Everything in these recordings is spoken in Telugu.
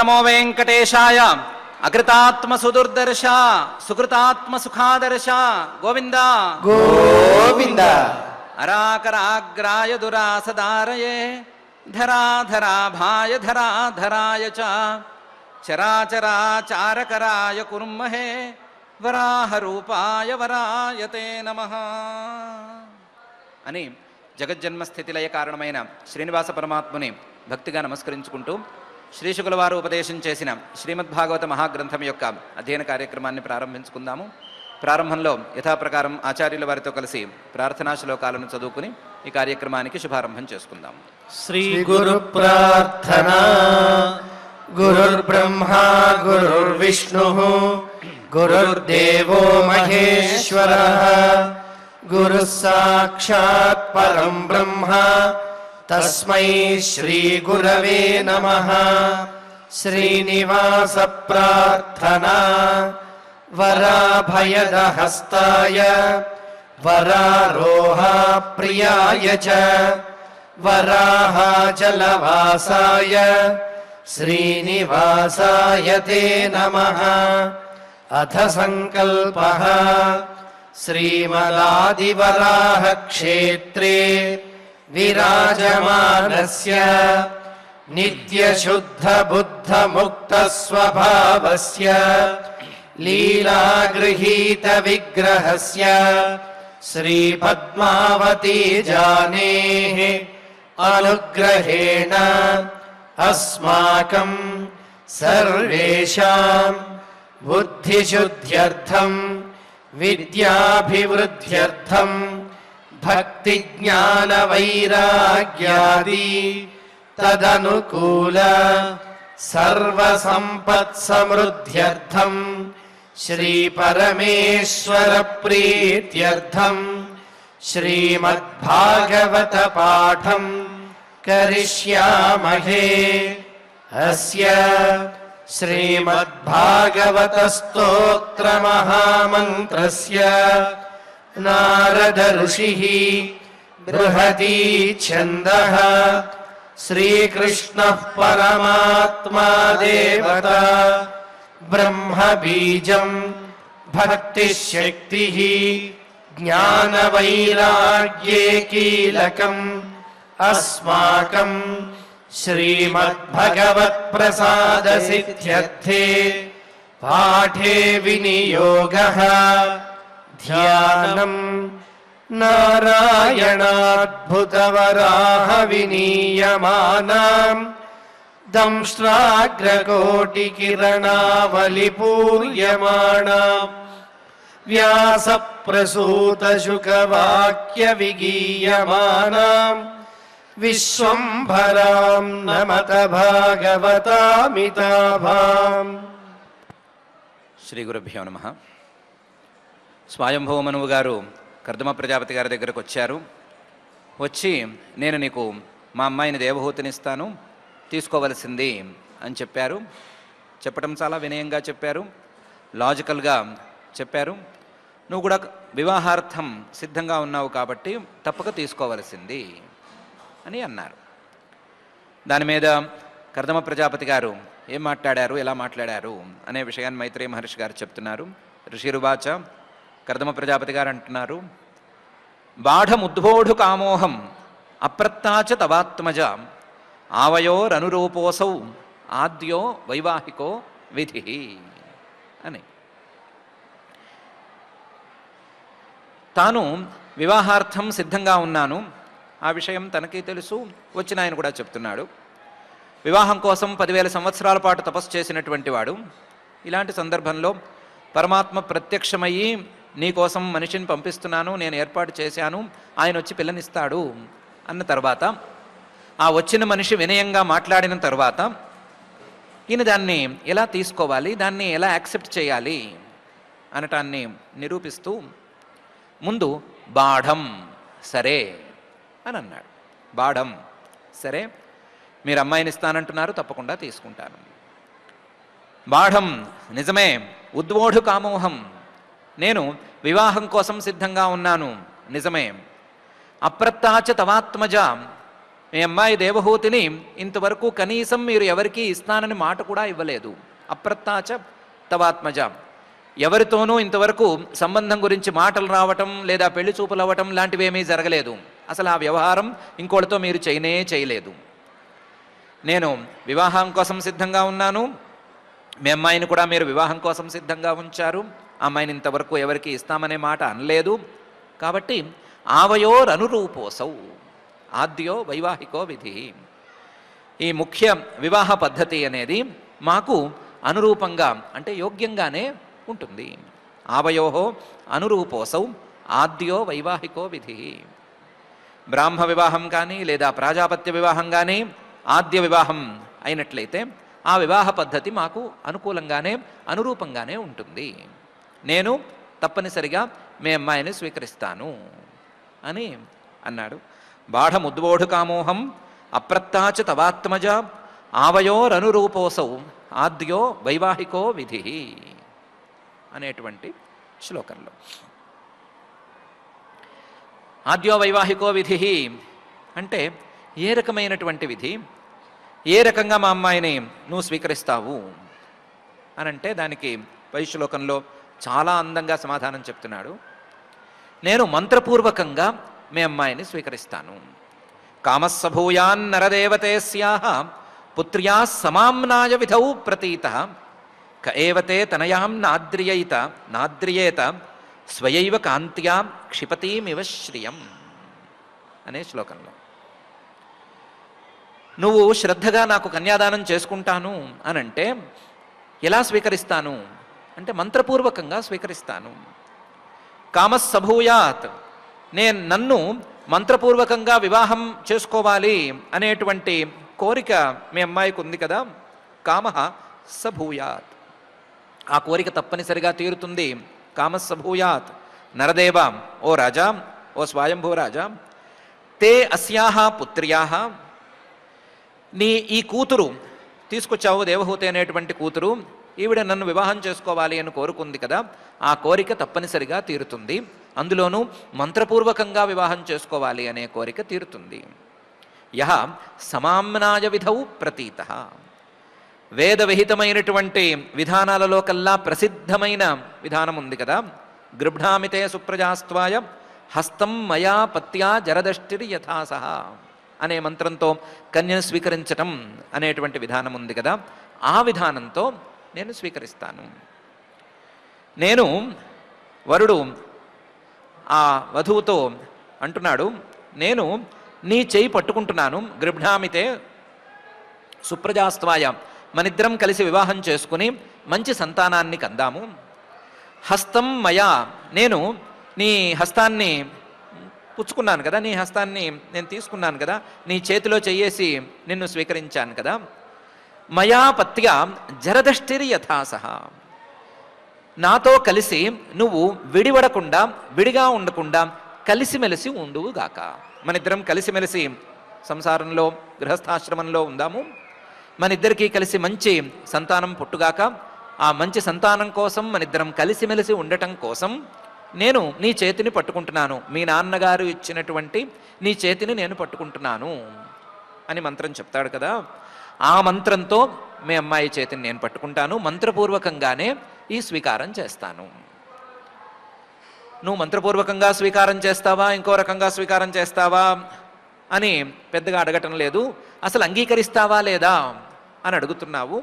నమో వెంకటేశాయ. అకృతాత్మ సుదుర్దర్శ సుకృతాత్మ సుఖాదర్శ గోవింద గోవింద. అరాకరాగ్రాయ దురాసదారయే ధరాధరాభాయ ధరాధరాయ చ చరాచరాచారకరాయ కుర్మహే వరాహరూపాయ వరాయతే నమః అని జగజ్జన్మస్థితిలయ కారణమైన శ్రీనివాస పరమాత్ముని భక్తిగా నమస్కరించుకుంటూ శ్రీశుకుల వారు ఉపదేశం చేసిన శ్రీమద్భాగవత మహాగ్రంథం యొక్క అధ్యయన కార్యక్రమాన్ని ప్రారంభించుకుందాము. ప్రారంభంలో యథాప్రకారం ఆచార్యుల వారితో కలిసి ప్రార్థనా శ్లోకాలను చదువుకుని ఈ కార్యక్రమానికి శుభారంభం చేసుకుందాం. శ్రీ గురు ప్రార్థనా. గురుర్బ్రహ్మా గురుర్విష్ణుః గురుర్దేవో మహేశ్వరః గురుః సాక్షాత్ పరం బ్రహ్మ తస్మై శ్రీ గురవే నమః. శ్రీనివాస ప్రార్థనా. వరాభయదహస్తాయ వరారోహ ప్రియాయ చ వరాహచలవాసాయ శ్రీనివాసాయ తే నమః. అథ సంకల్పః. శ్రీమదాదివరాహ క్షేత్రే విరాజమానస్య నిత్యశుద్ధ బుద్ధ ముక్త స్వభావస్య లీలాగృహీత విగ్రహస్య శ్రీ పద్మావతీ జానేః అనుగ్రహేణ అస్మాకం సర్వేషాం బుద్ధిశుద్ధ్యర్థం విద్యాభివృద్ధ్యర్థం భక్తి జ్ఞాన వైరాగ్యాది తదనుకూల సర్వసంపత్ సమృద్ధ్యర్థం శ్రీ పరమేశ్వర ప్రీత్యర్థం శ్రీమద్భాగవత పాఠం కరిష్యామహే. అస్య శ్రీమద్భాగవత స్తోత్ర మహామంత్రస్య నారద ఋషిః బృహదీ ఛందః శ్రీకృష్ణః పరమాత్మా దేవతా బ్రహ్మ బీజం భక్తిశక్తిః జ్ఞానవైరాగ్యే కీలకం అస్మాకం శ్రీమద్భగవత్ప్రసాద సిద్ధ్యర్థే పాఠే వినియోగః. ధ్యానం నారాయణాద్భుతవరాహ వినీయమానాం దంష్ట్రాగ్రకోటికిరణావలిపూర్యమాణాం వ్యాసప్రసూతశుకవాక్య విగీయమానాం విశ్వంభరాం నమత భాగవతామితాభాం. శ్రీ గురుభ్యో నమః. స్వయంభవ మనువు గారు కర్దమ ప్రజాపతి గారి దగ్గరకు వచ్చారు. వచ్చి నేను నీకు మా అమ్మాయిని దేవహూతినిస్తాను, తీసుకోవలసింది అని చెప్పారు. చెప్పడం చాలా వినయంగా చెప్పారు, లాజికల్గా చెప్పారు. నువ్వు కూడా వివాహార్థం సిద్ధంగా ఉన్నావు కాబట్టి తప్పక తీసుకోవలసింది అని అన్నారు. దాని మీద కర్దమ ప్రజాపతి గారు ఏం మాట్లాడారు, ఎలా మాట్లాడారు అనే విషయాన్ని మైత్రేయ మహర్షి గారు చెప్తున్నారు. ఋషిరువాచ, కర్దమ ప్రజాపతి గారు అంటున్నారు, బాఢముద్బోఢు కామోహం అప్రత్తాచ తవాత్మజ ఆవయోరనురూపోసౌ ఆద్యో వైవాహికో విధి అని. తాను వివాహార్థం సిద్ధంగా ఉన్నాను, ఆ విషయం తనకి తెలుసు, వచ్చిన ఆయన కూడా చెప్తున్నాడు. వివాహం కోసం 10,000 సంవత్సరాల పాటు తపస్సు చేసినటువంటి వాడు. ఇలాంటి సందర్భంలో పరమాత్మ ప్రత్యక్షమయ్యి నీకోసం మనిషిని పంపిస్తున్నాను, నేను ఏర్పాటు చేశాను, ఆయన వచ్చి పిల్లనిస్తాడు అన్న తర్వాత, ఆ వచ్చిన మనిషి వినయంగా మాట్లాడిన తర్వాత ఈయన దాన్ని ఎలా తీసుకోవాలి, దాన్ని ఎలా యాక్సెప్ట్ చేయాలి అనటాన్ని నిరూపిస్తూ ముందు బాఢం సరే అని అన్నాడు. బాఢం సరే, మీరు అమ్మాయిని ఇస్తానంటున్నారు, తప్పకుండా తీసుకుంటాను. బాఢం నిజమే, ఉద్వోఢు కామోహం, నేను వివాహం కోసం సిద్ధంగా ఉన్నాను, నిజమే. అప్రత్తాచ తవాత్మజ, మీ అమ్మాయి దేవహూతిని ఇంతవరకు కనీసం మీరు ఎవరికి ఇస్తానని మాట కూడా ఇవ్వలేదు. అప్రత్తాచ తవాత్మజ, ఎవరితోనూ ఇంతవరకు సంబంధం గురించి మాటలు రావటం లేదా పెళ్లి చూపులు అవ్వటం లాంటివేమీ జరగలేదు. అసలు ఆ వ్యవహారం ఇంకోటితో మీరు చేయలేదు. నేను వివాహం కోసం సిద్ధంగా ఉన్నాను, మీ అమ్మాయిని కూడా మీరు వివాహం కోసం సిద్ధంగా ఉంచారు. అమ్మాయిని ఇంతవరకు ఎవరికి ఇస్తామనే మాట అనలేదు. కాబట్టి ఆవయోరనురూపోసౌ ఆద్యో వైవాహికో విధి, ఈ ముఖ్య వివాహ పద్ధతి అనేది మాకు అనురూపంగా అంటే యోగ్యంగానే ఉంటుంది. ఆవయోహో అనురూపోసౌ ఆద్యో వైవాహికో విధి. బ్రాహ్మ వివాహం కానీ లేదా ప్రాజాపత్య వివాహం కానీ ఆద్య వివాహం అయినట్లయితే ఆ వివాహ పద్ధతి మాకు అనుకూలంగానే అనురూపంగానే ఉంటుంది. నేను తప్పనిసరిగా మీ అమ్మాయిని స్వీకరిస్తాను అని అన్నాడు. బాఢముద్బోఢు కామోహం అప్రత్తాచ తవాత్మజ ఆవయోరనురూపోసౌ ఆద్యో వైవాహికో విధి అనేటువంటి శ్లోకంలో ఆద్యో వైవాహికో విధి అంటే ఏ రకమైనటువంటి విధి, ఏ రకంగా మా అమ్మాయిని నువ్వు స్వీకరిస్తావు అని అంటే దానికి పై శ్లోకంలో చాలా అందంగా సమాధానం చెప్తున్నాడు. నేను మంత్రపూర్వకంగా మీ అమ్మాయిని స్వీకరిస్తాను. కామస్సభూయాన్ నరదేవతే స్యాహ పుత్ర్యా సమామ్నాయ విధౌ ప్రతీత క ఏవతే తనయాం నాద్రియేత స్వయైవ కాంత్యా క్షిపతీమివ శ్రియం అనే శ్లోకంలో నువ్వు శ్రద్ధగా నాకు కన్యాదానం చేసుకుంటాను అనంటే ఎలా స్వీకరిస్తాను అంటే మంత్రపూర్వకంగా స్వీకరిస్తాను. కామస్సభూయాత్, నేను నన్ను మంత్రపూర్వకంగా వివాహం చేసుకోవాలి అనేటువంటి కోరిక మీ అమ్మాయికి ఉంది కదా. కామః సభూయాత్, ఆ కోరిక తప్పనిసరిగా తీరుతుంది. కామస్సభూయాత్ నరదేవ, ఓ రాజా, ఓ స్వయంభూ రాజా, తే అస్యాహ పుత్ర్యాహ, నీ ఈ కూతురు తీసుకొచ్చావు దేవహూతి అనేటువంటి కూతురు, ఈవిడ నన్ను వివాహం చేసుకోవాలి అని కోరుకుంది కదా, ఆ కోరిక తప్పనిసరిగా తీరుతుంది. అందులోనూ మంత్రపూర్వకంగా వివాహం చేసుకోవాలి అనే కోరిక తీరుతుంది. యహ సమామ్నాయ విధౌ ప్రతీత, వేద విహితమైనటువంటి విధానాలలో కల్లా ప్రసిద్ధమైన విధానం ఉంది కదా. గృభ్ణామితే సుప్రజాస్త్వాయ హస్తం మయా పత్యా జరదష్టిర్ యథాసహ అనే మంత్రంతో కన్యను స్వీకరించటం అనేటువంటి విధానం ఉంది కదా. ఆ విధానంతో నేను స్వీకరిస్తాను. నేను వరుడు ఆ వధువుతో అంటున్నాడు, నేను నీ చేయి పట్టుకుంటున్నాను. గృభ్ణామితే సుప్రజాస్త్వాయ, మనిద్దరం కలిసి వివాహం చేసుకుని మంచి సంతానాన్ని కందాము. హస్తం మయా, నేను నీ హస్తాన్ని పుచ్చుకున్నాను కదా, నీ హస్తాన్ని నేను తీసుకున్నాను కదా, నీ చేతిలో చెయ్యేసి నిన్ను స్వీకరించాను కదా. మయా పత్య జరదష్టిర్ యథాసహ, నాతో కలిసి నువ్వు విడివడకుండా విడిగా ఉండకుండా కలిసిమెలిసి ఉండువుగాక. మనిద్దరం కలిసిమెలిసి సంసారంలో గృహస్థాశ్రమంలో ఉందాము. మనిద్దరికీ కలిసి మంచి సంతానం పుట్టుగాక. ఆ మంచి సంతానం కోసం మనిద్దరం కలిసిమెలిసి ఉండటం కోసం నేను నీ చేతిని పట్టుకుంటున్నాను, మీ నాన్నగారు ఇచ్చినటువంటి నీ చేతిని నేను పట్టుకుంటున్నాను అని మంత్రం చెప్తాడు కదా. ఆ మంత్రంతో మీ అమ్మాయి చేతిని నేను పట్టుకుంటాను, మంత్రపూర్వకంగానే ఈ స్వీకారం చేస్తాను. నువ్వు మంత్రపూర్వకంగా స్వీకారం చేస్తావా, ఇంకో రకంగా స్వీకారం చేస్తావా అని పెద్దగా అడగటం లేదు. అసలు అంగీకరిస్తావా లేదా అని అడుగుతున్నావు.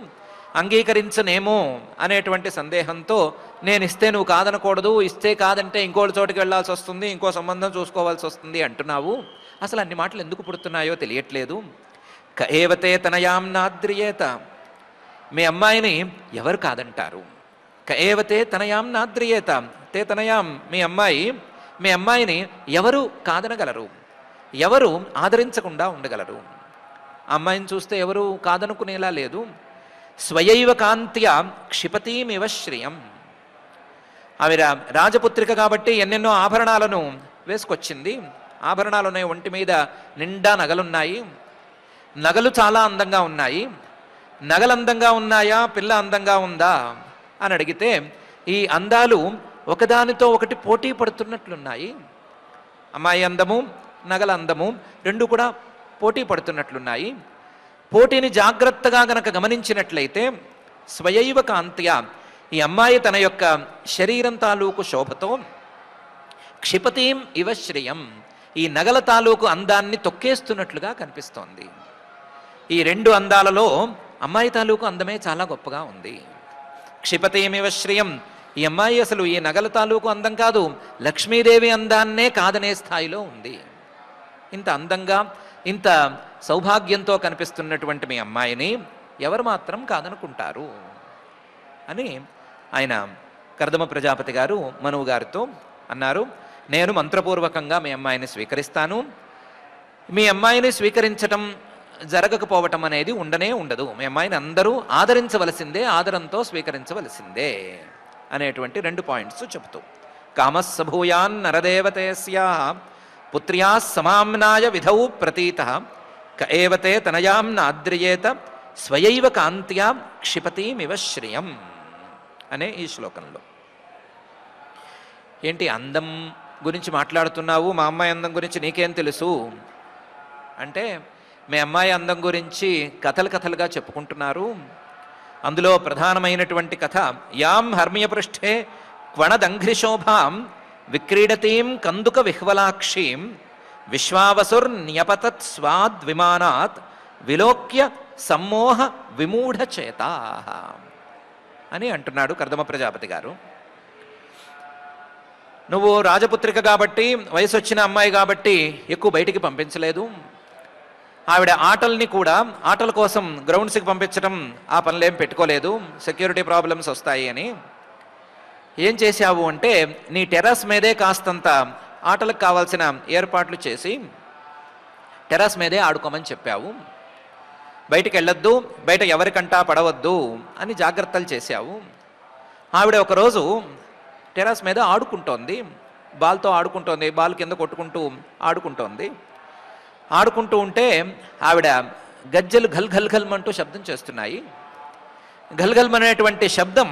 అంగీకరించనేమో అనేటువంటి సందేహంతో నేను ఇస్తే నువ్వు కాదనకూడదు, ఇస్తే కాదంటే ఇంకోటి చోటుకి వెళ్ళాల్సి వస్తుంది, ఇంకో సంబంధం చూసుకోవాల్సి వస్తుంది అంటున్నావు. అసలు అన్ని మాటలు ఎందుకు పుడుతున్నాయో తెలియట్లేదు. క ఏవతే తనయాం నాద్రియేత, మీ అమ్మాయిని ఎవరు కాదంటారు. క ఏవతే తనయాం నాద్రియేత, తే తనయాం, మీ అమ్మాయిని ఎవరు కాదనగలరు, ఎవరు ఆదరించకుండా ఉండగలరు. అమ్మాయిని చూస్తే ఎవరు కాదనుకునేలా లేదు. స్వయైవ కాంత్య క్షిపతీమివ శ్రియం, ఆవిడ రాజపుత్రిక కాబట్టి ఎన్నెన్నో ఆభరణాలను వేసుకొచ్చింది. ఆభరణాలున్నాయి, ఒంటి మీద నిండా నగలున్నాయి, నగలు చాలా అందంగా ఉన్నాయి. నగలు అందంగా ఉన్నాయా, పిల్ల అందంగా ఉందా అని అడిగితే ఈ అందాలు ఒకదానితో ఒకటి పోటీ పడుతున్నట్లున్నాయి. అమ్మాయి అందము, నగల అందము రెండు కూడా పోటీ పడుతున్నట్లున్నాయి. పోటీని జాగ్రత్తగా గనక గమనించినట్లయితే స్వయైవ కాంత్యా ఈ అమ్మాయి తన యొక్క శరీరం తాలూకు శోభతో క్షిపతీం ఇవ శ్రియం ఈ నగల తాలూకు అందాన్ని తొక్కేస్తున్నట్లుగా కనిపిస్తోంది. ఈ రెండు అందాలలో అమ్మాయి తాలూకు అందమే చాలా గొప్పగా ఉంది. క్షిపతీమివ శ్రియం ఈ అమ్మాయి అసలు ఈ నగల తాలూకు అందం కాదు, లక్ష్మీదేవి అందాన్నే కాదనే స్థాయిలో ఉంది. ఇంత అందంగా ఇంత సౌభాగ్యంతో కనిపిస్తున్నటువంటి మీ అమ్మాయిని ఎవరు మాత్రం కాదనుకుంటారు అని ఆయన కర్దమ ప్రజాపతి గారు మనువు గారితో అన్నారు. నేను మంత్రపూర్వకంగా మీ అమ్మాయిని స్వీకరిస్తాను. మీ అమ్మాయిని స్వీకరించటం జరగకపోవటం అనేది ఉండనే ఉండదు. మీ అమ్మాయిని అందరూ ఆదరించవలసిందే, ఆదరంతో స్వీకరించవలసిందే అనేటువంటి 2 పాయింట్స్ చెబుతూ కామస్సభూయాన్ నరదేవతేస్యా పుత్ర్యా సమామ్నాయ విధౌ ప్రతీత క ఏవతే తనయాం నాద్రియేత స్వయైవ కాంత్యా క్షిపతీమివ శ్రియం అనే ఈ శ్లోకంలో. ఏంటి అందం గురించి మాట్లాడుతున్నావు, మా అమ్మాయి అందం గురించి నీకేం తెలుసు అంటే మీ అమ్మాయి అందం గురించి కథలుగా చెప్పుకుంటున్నారు. అందులో ప్రధానమైనటువంటి కథ యాం హర్మ్యపృష్ఠే క్వణదంఘ్రిశోభాం విక్రీడతీం కందుక విహ్వలాక్షీం విశ్వావసుర్న్యపతత్ స్వాద్విమానాత్ విలోక్య సమ్మోహ విమూఢచేతా అని అంటున్నాడు కర్దమ ప్రజాపతి గారు. నువ్వు రాజపుత్రిక కాబట్టి, వయసు వచ్చిన అమ్మాయి కాబట్టి ఎక్కువ బయటికి పంపించలేదు. ఆవిడ ఆటల్ని కూడా ఆటల కోసం గ్రౌండ్స్కి పంపించడం ఆ పనులేం పెట్టుకోలేదు, సెక్యూరిటీ ప్రాబ్లమ్స్ వస్తాయి అని. ఏం చేశావు అంటే నీ టెర్రస్ మీదే కాస్తంత ఆటలకు కావాల్సిన ఏర్పాట్లు చేసి టెర్రస్ మీదే ఆడుకోమని చెప్పావు. బయటికి వెళ్ళొద్దు, బయట ఎవరికంటా పడవద్దు అని జాగ్రత్తలు చేశావు. ఆవిడ ఒకరోజు టెర్రస్ మీద ఆడుకుంటోంది, బాల్తో ఆడుకుంటోంది, బాల్ కింద కొట్టుకుంటూ ఆడుకుంటోంది. ఆడుకుంటూ ఉంటే ఆవిడ గజ్జలు ఘల్ఘల్ఘల్మంటూ శబ్దం చేస్తున్నాయి. ఘల్ఘల్మనేటువంటి శబ్దం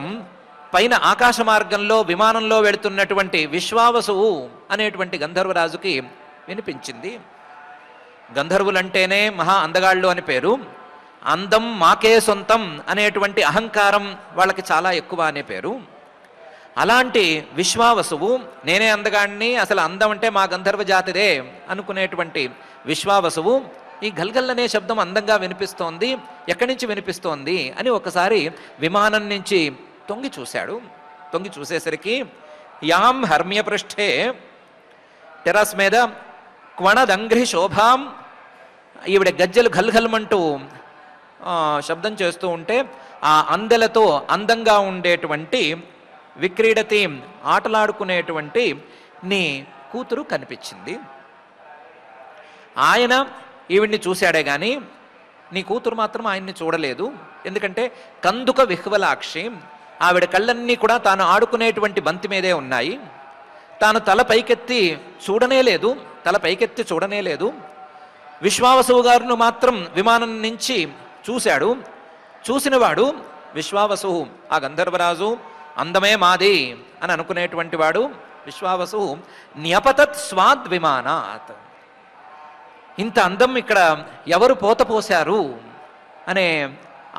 పైన ఆకాశ మార్గంలో విమానంలో వెళుతున్నటువంటి విశ్వావసువు అనేటువంటి గంధర్వరాజుకి వినిపించింది. గంధర్వులంటేనే మహా అందగాళ్ళు అని పేరు. అందం మాకే సొంతం అనేటువంటి అహంకారం వాళ్ళకి చాలా ఎక్కువ అనే పేరు. అలాంటి విశ్వావసువు నేనే అందగాడిని, అసలు అందం అంటే మా గంధర్వ జాతిదే అనుకునేటువంటి విశ్వావసువు ఈ గల్గల్ అనే శబ్దం అందంగా వినిపిస్తోంది, ఎక్కడి నుంచి వినిపిస్తోంది అని ఒకసారి విమానం నుంచి తొంగి చూశాడు. తొంగి చూసేసరికి యాం హర్మ్యపృష్ఠే టెర్రస్ మీద క్వణదంఘ్రి శోభాం ఈవిడ గజ్జలు ఘల్ఘల్మంటూ శబ్దం చేస్తూ ఉంటే ఆ అందెలతో అందంగా ఉండేటువంటి విక్రీడతి ఆటలాడుకునేటువంటి నీ కూతురు కనిపించింది. ఆయన ఈవిడ్ని చూశాడే కానీ నీ కూతురు మాత్రం ఆయన్ని చూడలేదు. ఎందుకంటే కందుక విహ్వలాక్షి ఆవిడ కళ్ళన్నీ కూడా తాను ఆడుకునేటువంటి బంతి మీదే ఉన్నాయి. తాను తల పైకెత్తి చూడనే లేదు. విశ్వావసువు గారును మాత్రం విమానం నుంచి చూశాడు. చూసినవాడు విశ్వావసువు, ఆ గంధర్వరాజు అందమే మాది అని అనుకునేటువంటి వాడు విశ్వావసువు న్యపతత్ స్వాద్విమానాత్ ఇంత అందం ఇక్కడ ఎవరు పోతపోశారు అనే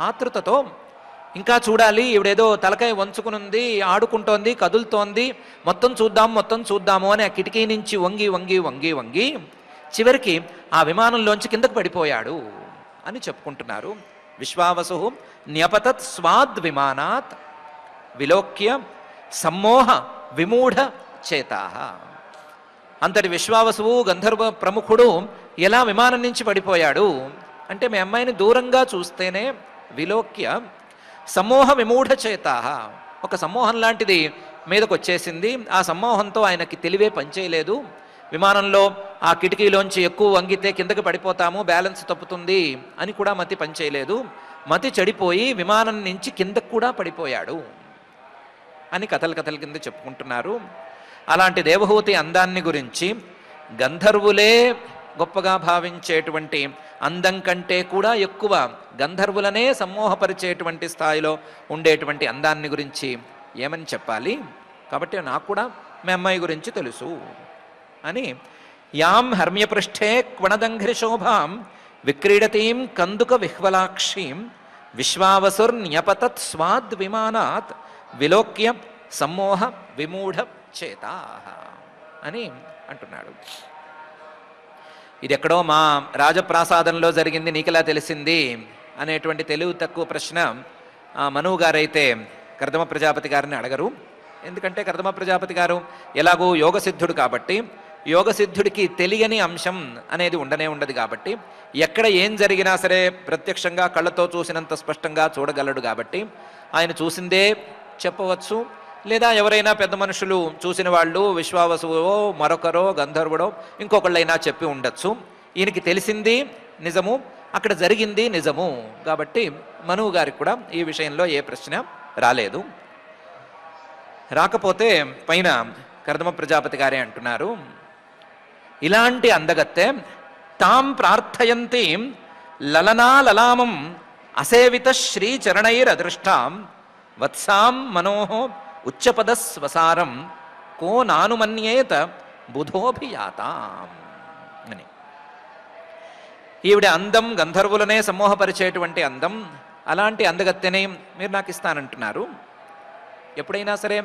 ఆతృతతో ఇంకా చూడాలి, ఈవిడేదో తలకాయ వంచుకునుంది, ఆడుకుంటోంది, కదులుతోంది, మొత్తం చూద్దాము అని ఆ కిటికీ నుంచి వంగి చివరికి ఆ విమానంలోంచి కిందకు పడిపోయాడు అని చెప్పుకుంటున్నారు. విశ్వావసు న్యపతత్ స్వాద్విమానాత్ విలోక్య సమ్మోహ విమూఢ చేతా. అంతటి విశ్వావసువు గంధర్వ ప్రముఖుడు ఎలా విమానం నుంచి పడిపోయాడు అంటే మీ అమ్మాయిని దూరంగా చూస్తేనే విలోక్య సమ్మోహ విమూఢ చేతా, ఒక సమ్మోహం లాంటిది మీదకు వచ్చేసింది. ఆ సమ్మోహంతో ఆయనకి తెలివే పనిచేయలేదు. విమానంలో ఆ కిటికీలోంచి ఎక్కువ వంగితే కిందకి పడిపోతాము, బ్యాలెన్స్ తప్పుతుంది అని కూడా మతి పనిచేయలేదు. మతి చెడిపోయి విమానం నుంచి కిందకు కూడా పడిపోయాడు అని కథల కింద చెప్పుకుంటున్నారు. అలాంటి దేవహూతి అందాన్ని గురించి గంధర్వులే గొప్పగా భావించేటువంటి అందం కంటే కూడా ఎక్కువ గంధర్వులనే సమ్మోహపరిచేటువంటి స్థాయిలో ఉండేటువంటి అందాన్ని గురించి ఏమని చెప్పాలి. కాబట్టి నాకు కూడా మీ అమ్మాయి గురించి తెలుసు అని యాం హర్మ్యపృష్ఠే క్వణదంఘ్రి శోభాం విక్రీడతీం కందుక విహ్వలాక్షీం విశ్వావసుర్న్యపతత్ స్వాద్విమానాత్ విలోక్య సమ్మోహ విమూఢ చేతా అని అంటున్నాడు. ఇది ఎక్కడో మా రాజప్రాసాదంలో జరిగింది నీకెలా తెలిసింది అనేటువంటి తెలివి తక్కువ ప్రశ్న మనువు గారైతే కర్దమ ప్రజాపతి గారిని అడగరు. ఎందుకంటే కర్దమ ప్రజాపతి గారు ఎలాగో యోగసిద్ధుడు కాబట్టి, యోగసిద్ధుడికి తెలియని అంశం అనేది ఉండనే ఉండదు కాబట్టి, ఎక్కడ ఏం జరిగినా సరే ప్రత్యక్షంగా కళ్ళతో చూసినంత స్పష్టంగా చూడగలడు కాబట్టి ఆయన చూసిందే చెప్పవచ్చు. లేదా ఎవరైనా పెద్ద మనుషులు చూసిన వాళ్ళు విశ్వావసువో మరొకరో గంధర్వుడో ఇంకొకళ్ళైనా చెప్పి ఉండొచ్చు. ఈయనకి తెలిసింది నిజము, అక్కడ జరిగింది నిజము కాబట్టి మనువు గారికి కూడా ఈ విషయంలో ఏ ప్రశ్న రాలేదు. రాకపోతే పైన కర్దమ ప్రజాపతి గారే అంటున్నారు, ఇలాంటి అందగత్తె తాం ప్రార్థయంతి లలనా లలామం అసేవిత శ్రీచరణైరదృష్టాం వత్సాం మనోహ ఉచ్చపద స్వసారం కో నానుమన్యేత బుధోభియాతాం అని. ఈవిడ అందం గంధర్వులనే సమ్మోహపరిచేటువంటి అందం. అలాంటి అందగత్తెని మీరు నాకు ఇస్తానంటున్నారు. ఎప్పుడైనా సరే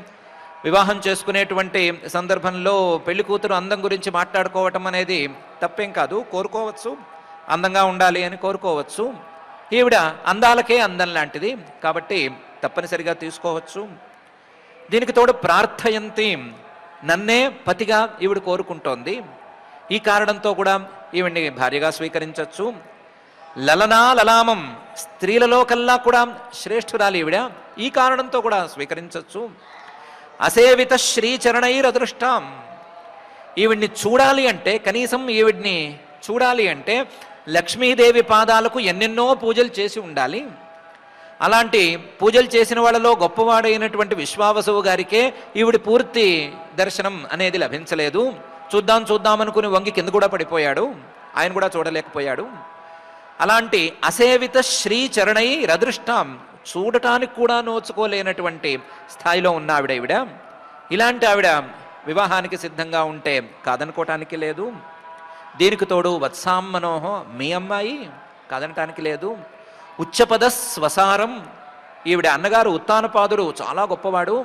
వివాహం చేసుకునేటువంటి సందర్భంలో పెళ్లి కూతురు అందం గురించి మాట్లాడుకోవటం అనేది తప్పేం కాదు, కోరుకోవచ్చు, అందంగా ఉండాలి అని కోరుకోవచ్చు. ఈవిడ అందాలకే అందం లాంటిది కాబట్టి తప్పనిసరిగా తీసుకోవచ్చు. దీనికి తోడు ప్రార్థయంతి, నన్నే పతిగా ఈవిడ కోరుకుంటోంది. ఈ కారణంతో కూడా ఈవిడ్ని భార్యగా స్వీకరించవచ్చు. లలనా లలామం, స్త్రీలలో కల్లా కూడా శ్రేష్ఠురాలు ఈవిడ, ఈ కారణంతో కూడా స్వీకరించవచ్చు. అసేవిత శ్రీచరణైరదృష్టాం, ఈవిడ్ని చూడాలి అంటే, కనీసం ఈవిడ్ని చూడాలి అంటే లక్ష్మీదేవి పాదాలకు ఎన్నెన్నో పూజలు చేసి ఉండాలి. అలాంటి పూజలు చేసిన వాళ్ళలో గొప్పవాడైనటువంటి విశ్వావసువు గారికే ఈవిడి పూర్తి దర్శనం అనేది లభించలేదు. చూద్దాం చూద్దాం అనుకుని వంగి కింద కూడా పడిపోయాడు, ఆయన కూడా చూడలేకపోయాడు. అలాంటి అసేవిత శ్రీచరణై రదృష్టాం, చూడటానికి కూడా నోచుకోలేనటువంటి స్థాయిలో ఉన్న ఆవిడ ఈవిడ. ఇలాంటి ఆవిడ వివాహానికి సిద్ధంగా ఉంటే కాదనుకోవటానికి లేదు. దీనికి తోడు వత్సాం మనోహ, మీ అమ్మాయి, కాదనటానికి లేదు. ఉచ్చపద స్వసారం, ఈవిడ అన్నగారు ఉత్తానపాదుడు చాలా గొప్పవాడు,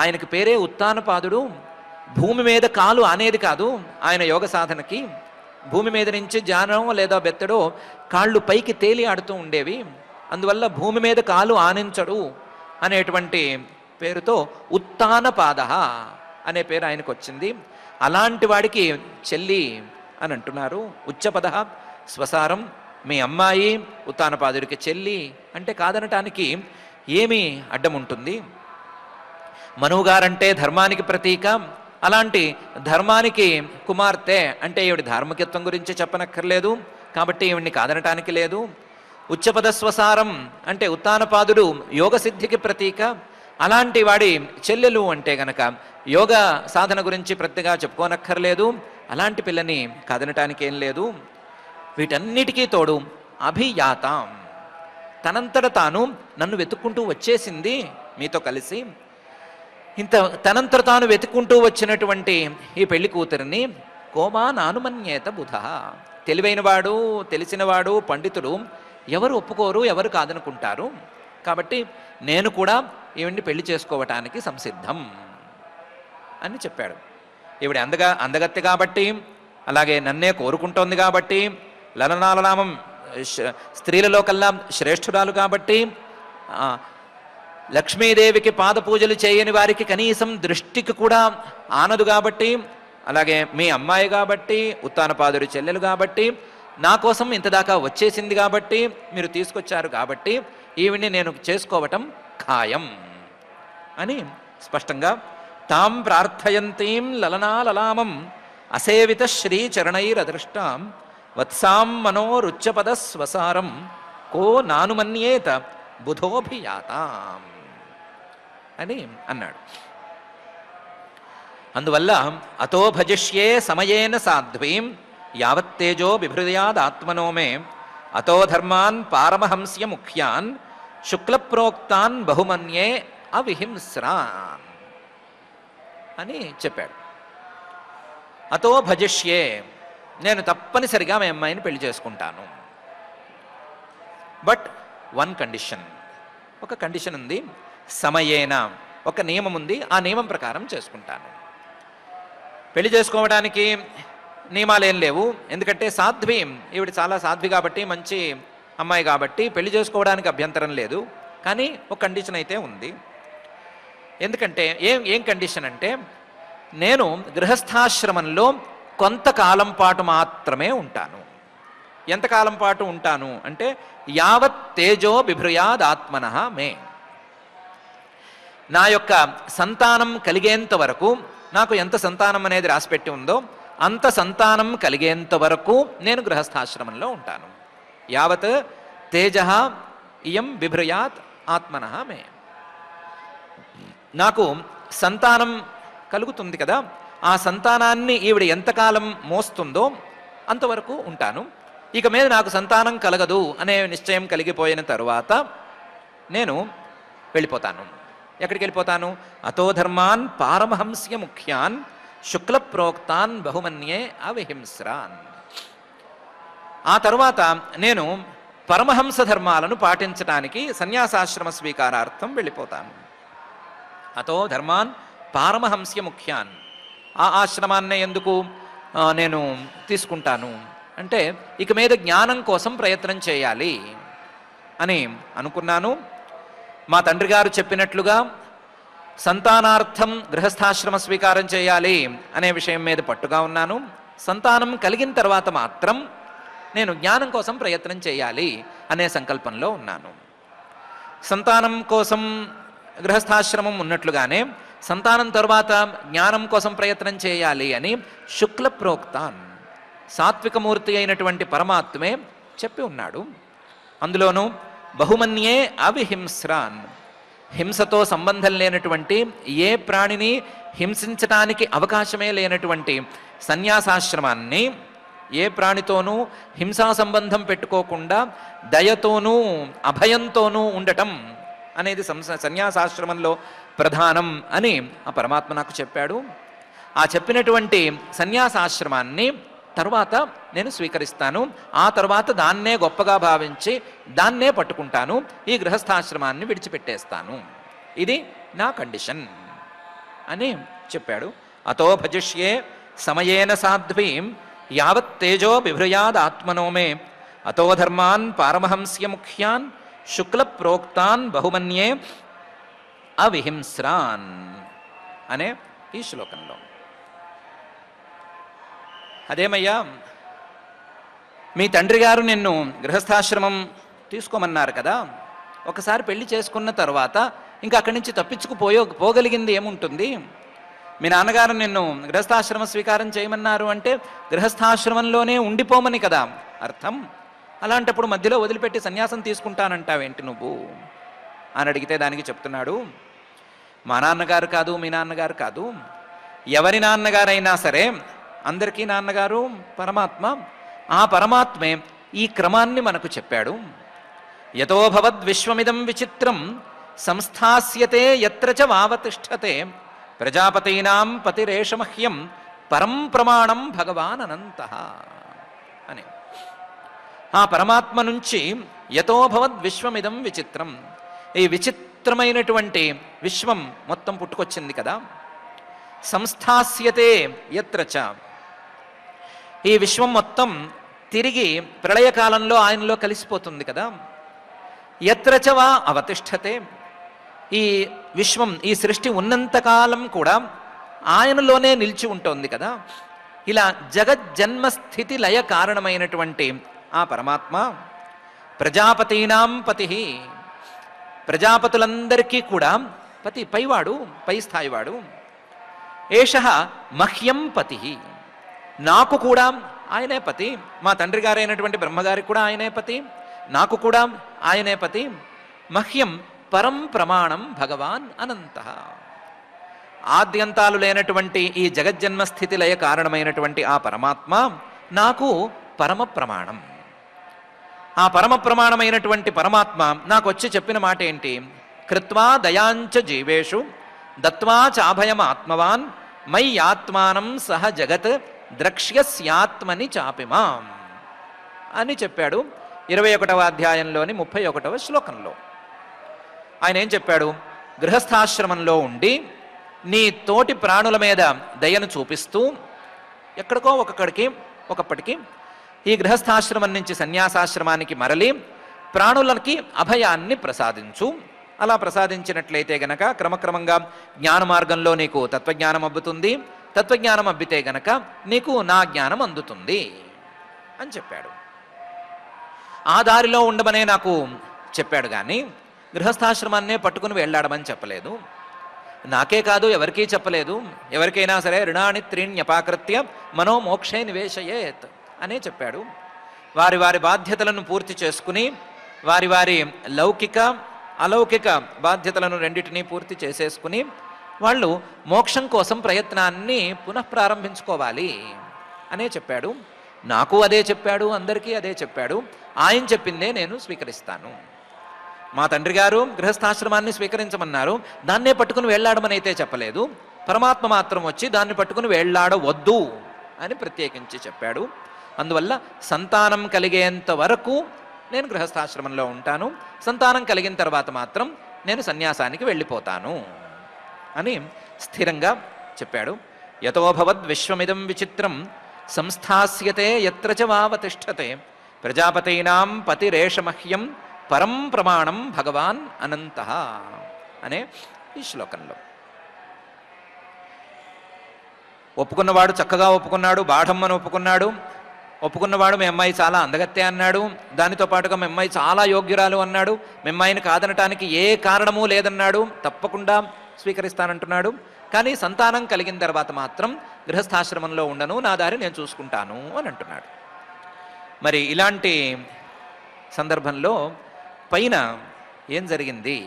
ఆయనకి పేరే ఉత్తానపాదుడు. భూమి మీద కాలు అనేది కాదు ఆయన యోగ సాధనకి. భూమి మీద నుంచి జానం లేదా బెత్తడో కాళ్ళు పైకి తేలి ఆడుతూ ఉండేవి, అందువల్ల భూమి మీద కాలు ఆనించడు అనేటువంటి పేరుతో ఉత్తానపాద అనే పేరు ఆయనకు వచ్చింది. అలాంటి వాడికి చెల్లి అని అంటున్నారు. ఉచ్చపద స్వసారం, మీ అమ్మాయి ఉత్తానపాదుడికి చెల్లి అంటే కాదనటానికి ఏమి అడ్డం ఉంటుంది? మనువుగారంటే ధర్మానికి ప్రతీక, అలాంటి ధర్మానికి కుమార్తె అంటే ఈవిడ ధార్మికత్వం గురించి చెప్పనక్కర్లేదు కాబట్టి ఈవిడ్ని కాదనటానికి లేదు. ఉచ్చపద స్వసారం అంటే ఉత్తానపాదుడు యోగసిద్ధికి ప్రతీక, అలాంటి వాడి చెల్లెలు అంటే గనక యోగ సాధన గురించి ప్రతిగా చెప్పుకోనక్కర్లేదు. అలాంటి పిల్లని కాదనటానికి ఏం లేదు. వీటన్నిటికీ తోడు అభియాతాం, తనంతట తాను నన్ను వెతుక్కుంటూ వచ్చేసింది మీతో కలిసి. ఇంత తనంతట తాను వెతుక్కుంటూ వచ్చినటువంటి ఈ పెళ్లి కూతురిని కోమా నానుమన్యేత బుధ, తెలివైనవాడు, తెలిసినవాడు, పండితుడు ఎవరు ఒప్పుకోరు, ఎవరు కాదనుకుంటారు. కాబట్టి నేను కూడా ఈవిడ్ని పెళ్లి చేసుకోవటానికి సంసిద్ధం అని చెప్పాడు. ఈవిడ అందగత్తె కాబట్టి, అలాగే నన్నే కోరుకుంటోంది కాబట్టి, లలనాలనామం స్త్రీలలో కల్లా శ్రేష్ఠురాలు కాబట్టి, లక్ష్మీదేవికి పాద పూజలు చేయని వారికి కనీసం దృష్టికి కూడా ఆనదు కాబట్టి, అలాగే మీ అమ్మాయి కాబట్టి, ఉత్తానపాదుడి చెల్లెలు కాబట్టి, నా కోసం ఇంతదాకా వచ్చేసింది కాబట్టి, మీరు తీసుకొచ్చారు కాబట్టి ఈవిడ్ని నేను చేసుకోవటం ఖాయం అని స్పష్టంగా తాం ప్రార్థయంతీం లలనా లలామం అసేవిత శ్రీచరణైరదృష్టాం వత్సాం మనోరుచ్చపద స్వసారం కో నానుమన్యేత బుధోభియాతాం అని అన్నాడు. అందువల్ల అతో భజిష్యే సమయేన సాధ్వీం యావత్తేజో బిభృదయాదాత్మనో మే అతో ధర్మాన్ పారమహంస్య ముఖ్యాన్ శుక్లప్రోక్తాన్ బహుమన్యే అవిహింస్రాన్ అని చెప్పాడు. అతో భజిష్యే, నేను తప్పనిసరిగా మీ అమ్మాయిని పెళ్లి చేసుకుంటాను. బట్ వన్ కండిషన్, ఒక కండిషన్ ఉంది. సమయేన, ఒక నియమం ఉంది, ఆ నియమం ప్రకారం చేసుకుంటాను. పెళ్లి చేసుకోవడానికి నియమాలేం లేవు, ఎందుకంటే సాధ్వి, ఈవిడ చాలా సాధ్వి కాబట్టి, మంచి అమ్మాయి కాబట్టి పెళ్లి చేసుకోవడానికి అభ్యంతరం లేదు. కానీ ఒక కండిషన్ అయితే ఉంది. ఎందుకంటే ఏం కండిషన్ అంటే, నేను గృహస్థాశ్రమంలో కొంతకాలం పాటు మాత్రమే ఉంటాను. ఎంతకాలం పాటు ఉంటాను అంటే, యావత్ తేజో బిభ్రుయాదాత్మనః మే, నా యొక్క సంతానం కలిగేంత వరకు, నాకు ఎంత సంతానం అనేది రాసిపెట్టి ఉందో అంత సంతానం కలిగేంత వరకు నేను గృహస్థాశ్రమంలో ఉంటాను. యావత్ తేజ ఇయం బిభ్రయాత్ ఆత్మనః మే, నాకు సంతానం కలుగుతుంది కదా, ఆ సంతానాన్ని ఈవిడ ఎంతకాలం మోస్తుందో అంతవరకు ఉంటాను. ఇక మీద నాకు సంతానం కలగదు అనే నిశ్చయం కలిగిపోయిన తరువాత నేను వెళ్ళిపోతాను. ఎక్కడికి వెళ్ళిపోతాను? అతో ధర్మాన్ పారమహంస్య ముఖ్యాన్ శుక్ల ప్రోక్తాన్ బహుమన్యే అవిహింస్రాన్. ఆ తరువాత నేను పరమహంస ధర్మాలను పాటించడానికి సన్యాసాశ్రమ స్వీకారార్థం వెళ్ళిపోతాను. అతో ధర్మాన్ పారమహంస్య ముఖ్యాన్, ఆ ఆశ్రమాన్నే ఎందుకు నేను తీసుకుంటాను అంటే, ఇక మీద జ్ఞానం కోసం ప్రయత్నం చేయాలి అని అనుకున్నాను. మా తండ్రి గారు చెప్పినట్లుగా సంతానార్థం గృహస్థాశ్రమ స్వీకారం చేయాలి అనే విషయం మీద పట్టుగా ఉన్నాను. సంతానం కలిగిన తర్వాత మాత్రం నేను జ్ఞానం కోసం ప్రయత్నం చేయాలి అనే సంకల్పంలో ఉన్నాను. సంతానం కోసం గృహస్థాశ్రమం ఉన్నట్లుగానే సంతానం తరువాత జ్ఞానం కోసం ప్రయత్నం చేయాలి అని శుక్ల ప్రోక్తాన్, సాత్వికమూర్తి అయినటువంటి పరమాత్మే చెప్పి ఉన్నాడు. అందులోనూ బహుమన్యే అవిహింస్రాన్, హింసతో సంబంధం లేనటువంటి, ఏ ప్రాణిని హింసించటానికి అవకాశమే లేనటువంటి సన్యాసాశ్రమాన్ని, ఏ ప్రాణితోనూ హింసా సంబంధం పెట్టుకోకుండా దయతోనూ అభయంతోనూ ఉండటం అనేది సన్యాసాశ్రమంలో ప్రధానం అని ఆ పరమాత్మ నాకు చెప్పాడు. ఆ చెప్పినటువంటి సన్యాసాశ్రమాన్ని తరువాత నేను స్వీకరిస్తాను. ఆ తర్వాత దాన్నే గొప్పగా భావించి దాన్నే పట్టుకుంటాను, ఈ గృహస్థాశ్రమాన్ని విడిచిపెట్టేస్తాను. ఇది నా కండిషన్ అని చెప్పాడు. అతో భజిష్యే సమయేన సాధ్వీం యావత్ తేజో బిభ్రయాద్ ఆత్మనో మే అతో ధర్మాన్ పారమహంస్య ముఖ్యాన్ శుక్ల ప్రోక్తాన్ బహుమన్యే అవిహింస్రాన్ అనే ఈ శ్లోకంలో. అదేమయ్యా, మీ తండ్రి గారు నిన్ను గృహస్థాశ్రమం తీసుకోమన్నారు కదా, ఒకసారి పెళ్లి చేసుకున్న తర్వాత ఇంకా అక్కడి నుంచి పోగలిగింది ఏముంటుంది? మీ నాన్నగారు నిన్ను గృహస్థాశ్రమ స్వీకారం చేయమన్నారు అంటే గృహస్థాశ్రమంలోనే ఉండిపోమని కదా అర్థం. అలాంటప్పుడు మధ్యలో వదిలిపెట్టి సన్యాసం తీసుకుంటానంటావేంటి నువ్వు అని అడిగితే దానికి చెప్తున్నాడు, మా నాన్నగారు కాదు, మీ నాన్నగారు కాదు, ఎవరి నాన్నగారైనా సరే, అందరికీ నాన్నగారు పరమాత్మ. ఆ పరమాత్మే ఈ క్రమాన్ని మనకు చెప్పాడు. యతో భవద్విశ్వమిదం విచిత్రం సంస్థాస్యతే యత్ర చ వావతిష్ఠతే ప్రజాపతీనాం పతిరేషమహ్యం పరం ప్రమాణం భగవాన్ అనంతః అని. ఆ పరమాత్మ నుంచి యతో భవద్విశ్వమిదం విచిత్రం, ఈ విచిత్రమైనటువంటి విశ్వం మొత్తం పుట్టుకొచ్చింది కదా. సంస్థాస్యతే యత్ర చ, ఈ విశ్వం మొత్తం తిరిగి ప్రళయకాలంలో ఆయనలో కలిసిపోతుంది కదా. యత్ర చ వా అవతిష్ఠతే, ఈ విశ్వం, ఈ సృష్టి ఉన్నంతకాలం కూడా ఆయనలోనే నిలిచి ఉంటుంది కదా. ఇలా జగజ్జన్మస్థితి లయ కారణమైనటువంటి ఆ పరమాత్మ ప్రజాపతీనాం పతి, ప్రజాపతులందరికీ కూడా పతి, పైవాడు, పై స్థాయివాడు. ఏషః మహ్యం పతి, నాకు కూడా ఆయనే పతి. మా తండ్రి గారైనటువంటి బ్రహ్మగారికి కూడా ఆయనే పతి, నాకు కూడా ఆయనే పతి. మహ్యం పరం ప్రమాణం భగవాన్ అనంతః, ఆద్యంతాలు లేనటువంటి ఈ జగజ్జన్మస్థితి లయ కారణమైనటువంటి ఆ పరమాత్మ నాకు పరమ ప్రమాణం. ఆ పరమ ప్రమాణమైనటువంటి పరమాత్మ నాకు వచ్చి చెప్పిన మాట ఏంటి? కృత్వా దయాంచ జీవేషు దత్వా చాభయం ఆత్మవాన్ మయ్యాత్మానం సహ జగత్ ద్రక్ష్యస్యాత్మని చాపిమాం అని చెప్పాడు. 21వ అధ్యాయంలోని 31వ శ్లోకంలో. ఆయన ఏం చెప్పాడు? గృహస్థాశ్రమంలో ఉండి నీ తోటి ప్రాణుల మీద దయను చూపిస్తూ ఎక్కడికో ఒకప్పటికి ఈ గృహస్థాశ్రమం నుంచి సన్యాసాశ్రమానికి మరలి ప్రాణులకి అభయాన్ని ప్రసాదించు. అలా ప్రసాదించినట్లయితే గనక క్రమక్రమంగా జ్ఞాన మార్గంలో నీకు తత్వజ్ఞానం అబ్బుతుంది. తత్వజ్ఞానం అబ్బితే గనక నీకు నా జ్ఞానం అందుతుంది అని చెప్పాడు. ఆ దారిలో ఉండమనే నాకు చెప్పాడు, కానీ గృహస్థాశ్రమాన్నే పట్టుకుని వెళ్ళాడమని చెప్పలేదు. నాకే కాదు, ఎవరికీ చెప్పలేదు. ఎవరికైనా సరే రుణాని త్రీణ్యపాకృత్య మనోమోక్షే నివేశయేత్ అనే చెప్పాడు. వారి వారి బాధ్యతలను పూర్తి చేసుకుని వారి వారి లౌకిక అలౌకిక బాధ్యతలను రెండింటినీ పూర్తి చేసేసుకుని వాళ్ళు మోక్షం కోసం ప్రయత్నాన్ని పునఃప్రారంభించుకోవాలి అనే చెప్పాడు. నాకు అదే చెప్పాడు, అందరికీ అదే చెప్పాడు. ఆయన చెప్పిందే నేను స్వీకరిస్తాను. మా తండ్రి గారు గృహస్థాశ్రమాన్ని స్వీకరించమన్నారు, దాన్నే పట్టుకుని వెళ్ళాడమని అయితే చెప్పలేదు. పరమాత్మ మాత్రం వచ్చి దాన్ని పట్టుకుని వెళ్ళాడవద్దు అని ప్రత్యేకించి చెప్పాడు. అందువల్ల సంతానం కలిగేంత వరకు నేను గృహస్థాశ్రమంలో ఉంటాను, సంతానం కలిగిన తర్వాత మాత్రం నేను సన్యాసానికి వెళ్ళిపోతాను అని స్థిరంగా చెప్పాడు. యతోభవద్ విశ్వమిదం విచిత్రం సంస్థాస్యతే యత్ర చ వావతిష్ఠతే ప్రజాపతీనాం పతిరేషమహ్యం పరం ప్రమాణం భగవాన్ అనంతః అనే ఈ శ్లోకంలో. ఒప్పుకున్నవాడు చక్కగా ఒప్పుకున్నాడు, బాఢమ్మను ఒప్పుకున్నాడు. ఒప్పుకున్నవాడు మీ అమ్మాయి చాలా అందగత్తే అన్నాడు. దానితో పాటుగా మీ అమ్మాయి చాలా యోగ్యురాలు అన్నాడు. మీ అమ్మాయిని కాదనటానికి ఏ కారణమూ లేదన్నాడు. తప్పకుండా స్వీకరిస్తానంటున్నాడు. కానీ సంతానం కలిగిన తర్వాత మాత్రం గృహస్థాశ్రమంలో ఉండను, నా దారి నేను చూసుకుంటాను అని అంటున్నాడు. మరి ఇలాంటి సందర్భంలో పైన ఏం జరిగింది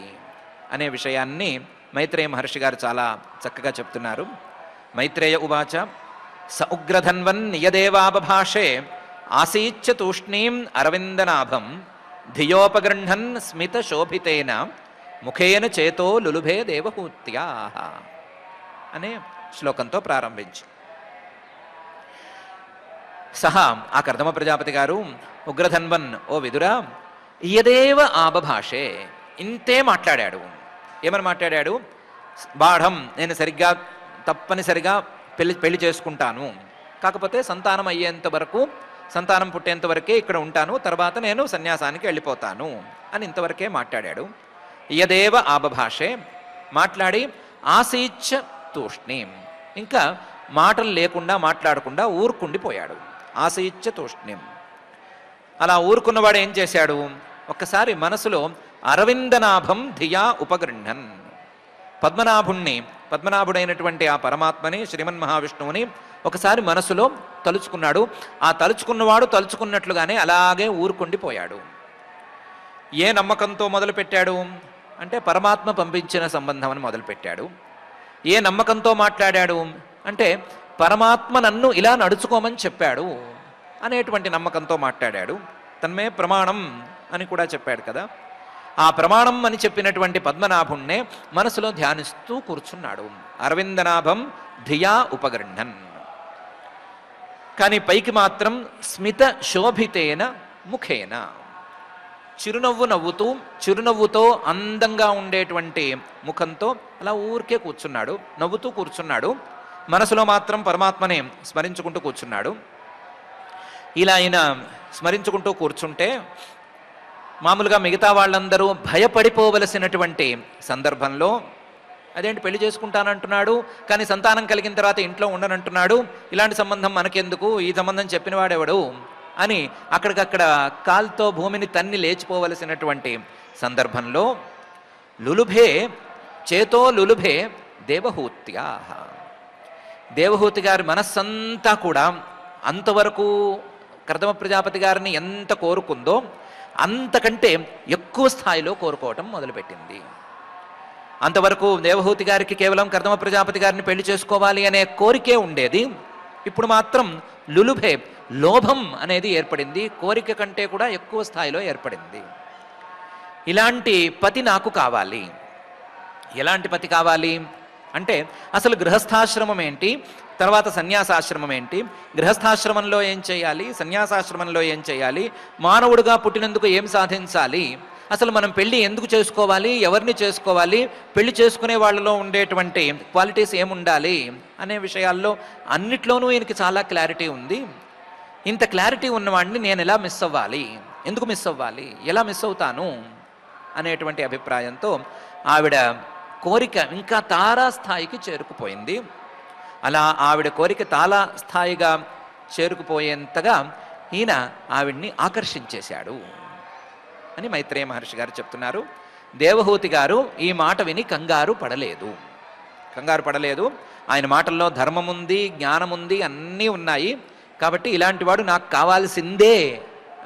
అనే విషయాన్ని మైత్రేయ మహర్షి గారు చాలా చక్కగా చెప్తున్నారు. మైత్రేయ ఉవాచ స ఉగ్రధన్వన్ నియదేవాబభాషే ఆసీచ్య తూష్ణీం అరవిందనాభం ధియోపగృహ్ణన్ స్మిత శోభితేన ముఖేన చేతో లులుభే దేవహూత్యా అనే శ్లోకంతో ప్రారంభించి సహా ఆ కర్దమ ప్రజాపతి గారు ఉగ్రధన్వన్, ఓ విదురా, ఇయదేవ ఆబభాషే, ఇంతే మాట్లాడాడు. ఏమని మాట్లాడాడు? బాఢం, నేను సరిగ్గా తప్పనిసరిగా పెళ్లి చేసుకుంటాను, కాకపోతే సంతానం అయ్యేంత వరకు, సంతానం పుట్టేంత వరకే ఇక్కడ ఉంటాను, తర్వాత నేను సన్యాసానికి వెళ్ళిపోతాను అని ఇంతవరకే మాట్లాడాడు. ఇయదేవ ఆబభాషే మాట్లాడి ఆసీచ్ఛ తూష్ణీం, ఇంకా మాటలు లేకుండా మాట్లాడకుండా ఊరుకుండిపోయాడు. ఆసీచ్ఛ తూష్ణీం. అలా ఊరుకున్నవాడు ఏం చేశాడు? ఒక్కసారి మనసులో అరవిందనాభం ధియా ఉపగృహ్ణన్, పద్మనాభుడైనటువంటి ఆ పరమాత్మని, శ్రీమన్ మహావిష్ణువుని ఒకసారి మనసులో తలుచుకున్నాడు. ఆ తలుచుకున్నవాడు తలుచుకున్నట్లుగానే అలాగే ఊరుకుండిపోయాడు. ఏ నమ్మకంతో మొదలుపెట్టాడు అంటే పరమాత్మ పంపించిన సంబంధం అని మొదలుపెట్టాడు. ఏ నమ్మకంతో మాట్లాడాడు అంటే పరమాత్మ నన్ను ఇలా నడుచుకోమని చెప్పాడు అనేటువంటి నమ్మకంతో మాట్లాడాడు. తన్మే ప్రమాణం అని కూడా చెప్పాడు కదా. ఆ ప్రమాణం అని చెప్పినటువంటి పద్మనాభుణ్ణే మనసులో ధ్యానిస్తూ కూర్చున్నాడు. అరవిందనాభం ధియా ఉపగృహ్ణన్. కానీ పైకి మాత్రం స్మిత శోభితేన ముఖేన, చిరునవ్వుతో అందంగా ఉండేటువంటి ముఖంతో అలా ఊరికే కూర్చున్నాడు, నవ్వుతూ కూర్చున్నాడు. మనసులో మాత్రం పరమాత్మని స్మరించుకుంటూ కూర్చున్నాడు. ఇలా ఆయన స్మరించుకుంటూ కూర్చుంటే మామూలుగా మిగతా వాళ్ళందరూ భయపడిపోవలసినటువంటి సందర్భంలో, అదేంటి పెళ్లి చేసుకుంటానంటున్నాడు కానీ సంతానం కలిగిన తర్వాత ఇంట్లో ఉండనంటున్నాడు, ఇలాంటి సంబంధం మనకెందుకు, ఈ సంబంధం చెప్పినవాడెవడు అని అక్కడికక్కడ కాల్తో భూమిని తన్ని లేచిపోవలసినటువంటి సందర్భంలో చేతో లులుభే దేవహూత్యా, దేవహూతి గారి మనస్సంతా కూడా అంతవరకు కర్దమ ప్రజాపతి గారిని ఎంత కోరుకుందో అంతకంటే ఎక్కువ స్థాయిలో కోరుకోవటం మొదలుపెట్టింది. అంతవరకు దేవహూతి గారికి కేవలం కర్దమ ప్రజాపతి గారిని పెళ్లి చేసుకోవాలి అనే కోరికే ఉండేది. ఇప్పుడు మాత్రం లులుభే, లోభం అనేది ఏర్పడింది. కోరిక కంటే కూడా ఎక్కువ స్థాయిలో ఏర్పడింది. ఇలాంటి పతి నాకు కావాలి. ఎలాంటి పతి కావాలి? అంటే అసలు గృహస్థాశ్రమం ఏంటి, తర్వాత సన్యాసాశ్రమం ఏంటి, గృహస్థాశ్రమంలో ఏం చేయాలి, సన్యాసాశ్రమంలో ఏం చేయాలి, మానవుడిగా పుట్టినందుకు ఏం సాధించాలి, అసలు మనం పెళ్లి ఎందుకు చేసుకోవాలి, ఎవరిని చేసుకోవాలి, పెళ్లి చేసుకునే వాళ్ళలో ఉండేటువంటి క్వాలిటీస్ ఏముండాలి అనే విషయాల్లో అన్నిట్లోనూ ఈయనకి చాలా క్లారిటీ ఉంది. ఇంత క్లారిటీ ఉన్నవాడిని నేను ఎలా మిస్ అవ్వాలి, ఎందుకు మిస్ అవ్వాలి, ఎలా మిస్ అవుతాను అనేటువంటి అభిప్రాయంతో ఆవిడ కోరిక ఇంకా తారాస్థాయికి చేరుకుపోయింది. అలా ఆవిడ కోరిక తారాస్థాయిగా చేరుకుపోయేంతగా ఈయన ఆవిడ్ని ఆకర్షించేశాడు అని మైత్రేయ మహర్షి గారు చెప్తున్నారు. దేవహూతి గారు ఈ మాట విని కంగారు పడలేదు. ఆయన మాటల్లో ధర్మం ఉంది, జ్ఞానం ఉంది, అన్నీ ఉన్నాయి. కాబట్టి ఇలాంటి వాడు నాకు కావాల్సిందే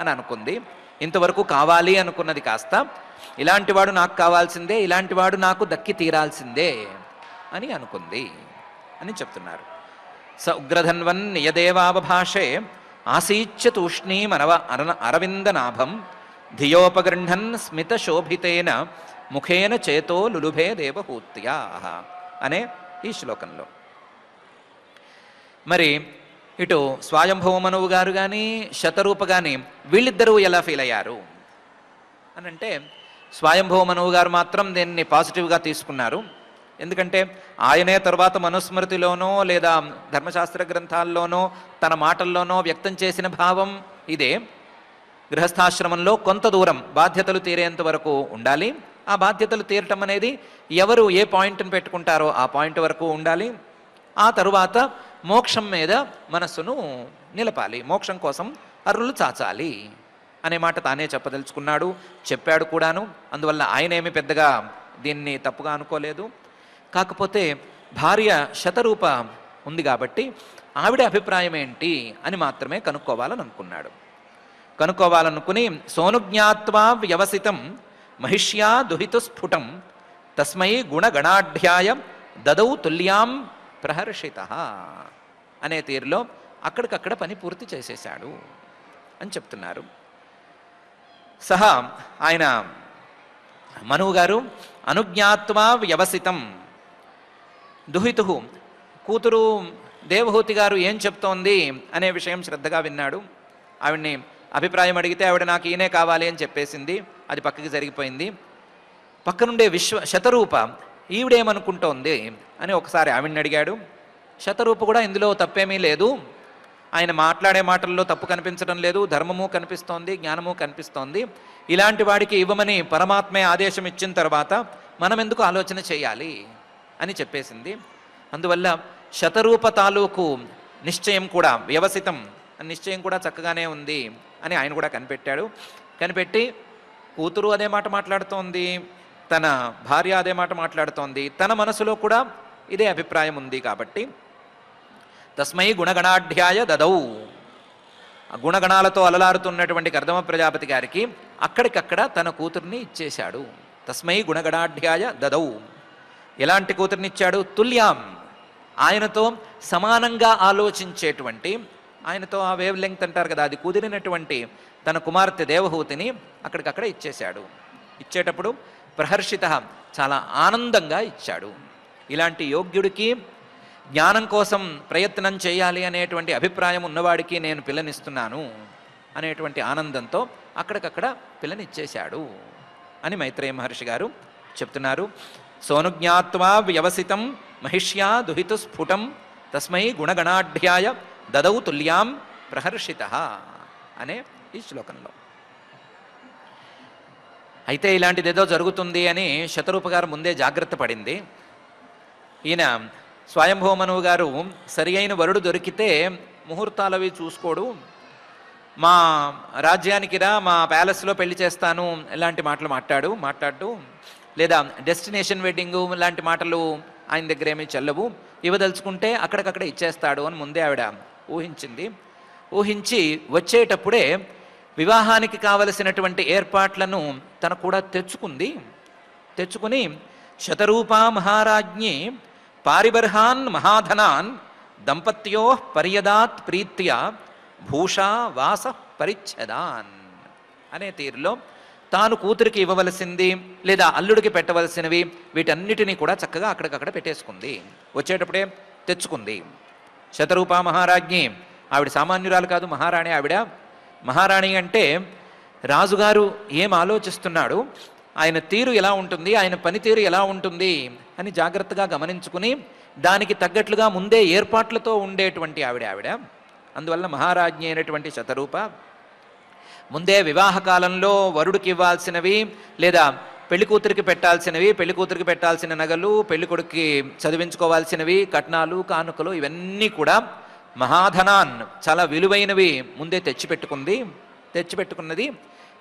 అని అనుకుంది. ఇంతవరకు కావాలి అనుకున్నది కాస్త ఇలాంటివాడు నాకు కావాల్సిందే, ఇలాంటివాడు నాకు దక్కి తీరాల్సిందే అని అనుకుంది అని చెప్తున్నారు. స ఉగ్రధన్వన్ నియదేవావభాషే ఆసీచ్య తూష్ణీం అరవిందనాభం ధియోపగృహన్ స్మిత శోభితేన ముఖేన చేతో లులుభే దేవహూత్యా అనే ఈ శ్లోకంలో. మరి ఇటు స్వయంభవమనువు గారు కానీ శతరూప కానీ వీళ్ళిద్దరూ ఎలా ఫీల్ అయ్యారు అని అంటే, స్వయంభవమనువు గారు మాత్రం దీన్ని పాజిటివ్గా తీసుకున్నారు. ఎందుకంటే ఆయనే తర్వాత మనుస్మృతిలోనో లేదా ధర్మశాస్త్ర గ్రంథాల్లోనో తన మాటల్లోనో వ్యక్తం చేసిన భావం ఇదే. గృహస్థాశ్రమంలో కొంత దూరం బాధ్యతలు తీరేంత వరకు ఉండాలి. ఆ బాధ్యతలు తీరటం అనేది ఎవరు ఏ పాయింట్ని పెట్టుకుంటారో ఆ పాయింట్ వరకు ఉండాలి. ఆ తరువాత మోక్షం మీద మనస్సును నిలపాలి, మోక్షం కోసం అర్రులు చాచాలి అనే మాట తానే చెప్పదలుచుకున్నాడు, చెప్పాడు కూడాను. అందువల్ల ఆయనేమి పెద్దగా దీన్ని తప్పుగా అనుకోలేదు. కాకపోతే భార్య శతరూప ఉంది కాబట్టి ఆవిడ అభిప్రాయం ఏంటి అని మాత్రమే కనుక్కోవాలనుకుని సోనుజ్ఞాత్వా వ్యవసితం మహిష్యా దుహితుస్ఫుటం తస్మై గుణగణాఢ్యాయ దదౌ తుల్యాం ప్రహర్షిత అనే తీరులో అక్కడికక్కడ పని పూర్తి చేసేశాడు అని చెప్తున్నారు. సహా ఆయన మనువు గారు అనుజ్ఞాత్వా వ్యవసితం దుహితు కూతురు దేవహూతి గారు ఏం చెప్తోంది అనే విషయం శ్రద్ధగా విన్నాడు. ఆవిడ్ని అభిప్రాయం అడిగితే ఆవిడ నాకు ఈయనే కావాలి అని చెప్పేసింది, అది పక్కకి జరిగిపోయింది. పక్కనుండే శతరూప ఈవిడేమనుకుంటోంది అని ఒకసారి ఆవిడ్ని అడిగాడు. శతరూప కూడా ఇందులో తప్పేమీ లేదు, ఆయన మాట్లాడే మాటల్లో తప్పు కనిపించడం లేదు, ధర్మము కనిపిస్తోంది, జ్ఞానము కనిపిస్తోంది. ఇలాంటి వాడికి ఇవ్వమని పరమాత్మే ఆదేశం ఇచ్చిన తర్వాత మనం ఎందుకు ఆలోచన చేయాలి అని చెప్పేసింది. అందువల్ల శతరూప తాలూకు నిశ్చయం కూడా వ్యవసితం నిశ్చయం కూడా చక్కగానే ఉంది అని ఆయన కూడా కనిపెట్టి కూతురు అదే మాట మాట్లాడుతోంది, తన భార్య అదే మాట మాట్లాడుతోంది, తన మనసులో కూడా ఇదే అభిప్రాయం ఉంది. కాబట్టి తస్మై గుణగణాఢ్యాయ దదౌ, గుణగణాలతో అలలారుతున్నటువంటి కర్దమ ప్రజాపతి గారికి అక్కడికక్కడ తన కూతుర్ని ఇచ్చేశాడు. తస్మై గుణగణాఢ్యాయ దదౌ. ఎలాంటి కూతుర్నిచ్చాడు? తుల్యాం, ఆయనతో సమానంగా ఆలోచించేటువంటి, ఆయనతో ఆ వేవ్ లెంగ్త్ అంటారు కదా, అది కుదిరినటువంటి తన కుమార్తె దేవహూతిని అక్కడికక్కడ ఇచ్చేశాడు. ఇచ్చేటప్పుడు ప్రహర్షిత, చాలా ఆనందంగా ఇచ్చాడు. ఇలాంటి యోగ్యుడికి జ్ఞానం కోసం ప్రయత్నం చేయాలి అనేటువంటి అభిప్రాయం ఉన్నవాడికి నేను పిల్లనిస్తున్నాను అనేటువంటి ఆనందంతో అక్కడికక్కడ పిల్లనిచ్చేశాడు అని మైత్రేయ మహర్షి గారు చెప్తున్నారు. సోనుజ్ఞాత్వా వ్యవసితం మహిష్యా దుహితు స్ఫుటం తస్మై గుణగణాఢ్యాయ దదౌ తుల్యాం ప్రహర్షిత అనే ఈ శ్లోకంలో. అయితే ఇలాంటిదేదో జరుగుతుంది అని శతరూప గారు ముందే జాగ్రత్త పడింది. ఈయన స్వయంభవమనువు గారు సరి అయిన వరుడు దొరికితే ముహూర్తాలవి చూసుకోడు, మా రాజ్యానికి రా, మా ప్యాలెస్లో పెళ్లి చేస్తాను ఇలాంటి మాటలు మాట్లాడు, లేదా డెస్టినేషన్ వెడ్డింగు లాంటి మాటలు ఆయన దగ్గర ఏమీ చెల్లవు, ఇవ్వదలుచుకుంటే అక్కడికక్కడ ఇచ్చేస్తాడు అని ముందే ఆవిడ ఊహించి వచ్చేటప్పుడే వివాహానికి కావలసినటువంటి ఏర్పాట్లను తను కూడా తెచ్చుకుని శతరూపా మహారాజ్ఞి పారిబర్హాన్ మహాధనాన్ దంపత్యో పర్యదాత్ ప్రీత్య భూషా వాస పరిచ్ఛదాన్ అనే తీరులో తాను కూతురికి ఇవ్వవలసింది లేదా అల్లుడికి పెట్టవలసినవి వీటన్నిటినీ కూడా చక్కగా అక్కడికక్కడ పెట్టేసుకుంది. వచ్చేటప్పుడే తెచ్చుకుంది. శతరూపా మహారాజ్ఞి, ఆవిడ సామాన్యురాలు కాదు, మహారాణి. ఆవిడ మహారాణి అంటే రాజుగారు ఏం ఆలోచిస్తున్నాడు, ఆయన తీరు ఎలా ఉంటుంది, ఆయన పనితీరు ఎలా ఉంటుంది అని జాగ్రత్తగా గమనించుకుని దానికి తగ్గట్లుగా ముందే ఏర్పాట్లతో ఉండేటువంటి ఆవిడ. అందువల్ల మహారాజ్ఞి అయినటువంటి శతరూప ముందే వివాహ కాలంలో వరుడికి ఇవ్వాల్సినవి లేదా పెళ్లికూతురికి పెట్టాల్సిన నగలు, పెళ్లికొడుక్కి చదివించుకోవాల్సినవి, కట్నాలు, కానుకలు ఇవన్నీ కూడా మహాధనాన్ చాలా విలువైనవి ముందే తెచ్చిపెట్టుకున్నది.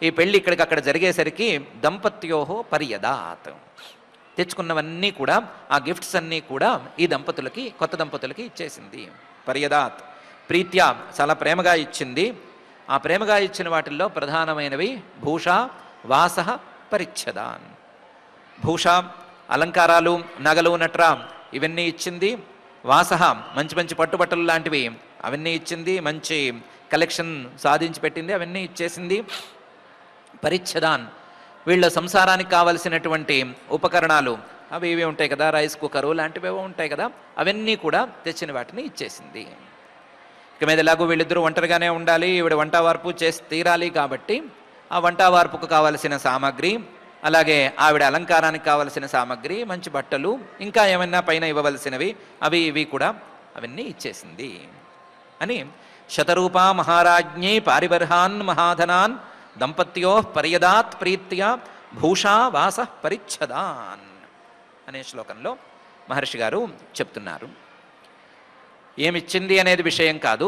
ఈ పెళ్లి ఇక్కడికక్కడ జరిగేసరికి దంపత్యోహో పర్యదాత్, తెచ్చుకున్నవన్నీ కూడా ఆ గిఫ్ట్స్ అన్నీ కూడా ఈ కొత్త దంపతులకి ఇచ్చేసింది. పర్యదాత్ ప్రీత్యా చాలా ప్రేమగా ఇచ్చింది. ఆ ప్రేమగా ఇచ్చిన వాటిల్లో ప్రధానమైనవి భూష, వాస, పరిచ్ఛదాన్. భూష అలంకారాలు, నగలు, నట్ర ఇవన్నీ ఇచ్చింది. వాస మంచి మంచి పట్టుబట్టలు లాంటివి అవన్నీ ఇచ్చింది. మంచి కలెక్షన్ సాధించి పెట్టింది, అవన్నీ ఇచ్చేసింది. పరిచ్ఛదాన్ వీళ్ళ సంసారానికి కావలసినటువంటి ఉపకరణాలు అవి ఇవి ఉంటాయి కదా, రైస్ కుక్కరు లాంటివి ఉంటాయి కదా, అవన్నీ కూడా తెచ్చిన వాటిని ఇచ్చేసింది. ఇక మీద ఎలాగో వీళ్ళిద్దరూ ఒంటరిగానే ఉండాలి, ఈవిడ వంట వార్పు చేసి తీరాలి కాబట్టి ఆ వంట వార్పుకు కావలసిన సామాగ్రి, అలాగే ఆవిడ అలంకారానికి కావలసిన సామాగ్రి, మంచి బట్టలు, ఇంకా ఏమైనా పైన ఇవ్వవలసినవి అవి ఇవి కూడా అవన్నీ ఇచ్చేసింది అని శతరూపా మహారాజ్ఞి పారిబర్హాన్ మహాధనాన్ దంపత్యో పర్యదాత్ ప్రీత్యా భూషా వాస పరిచ్ఛదాన్ అనే శ్లోకంలో మహర్షి గారు చెప్తున్నారు. ఏమిచ్చింది అనేది విషయం కాదు,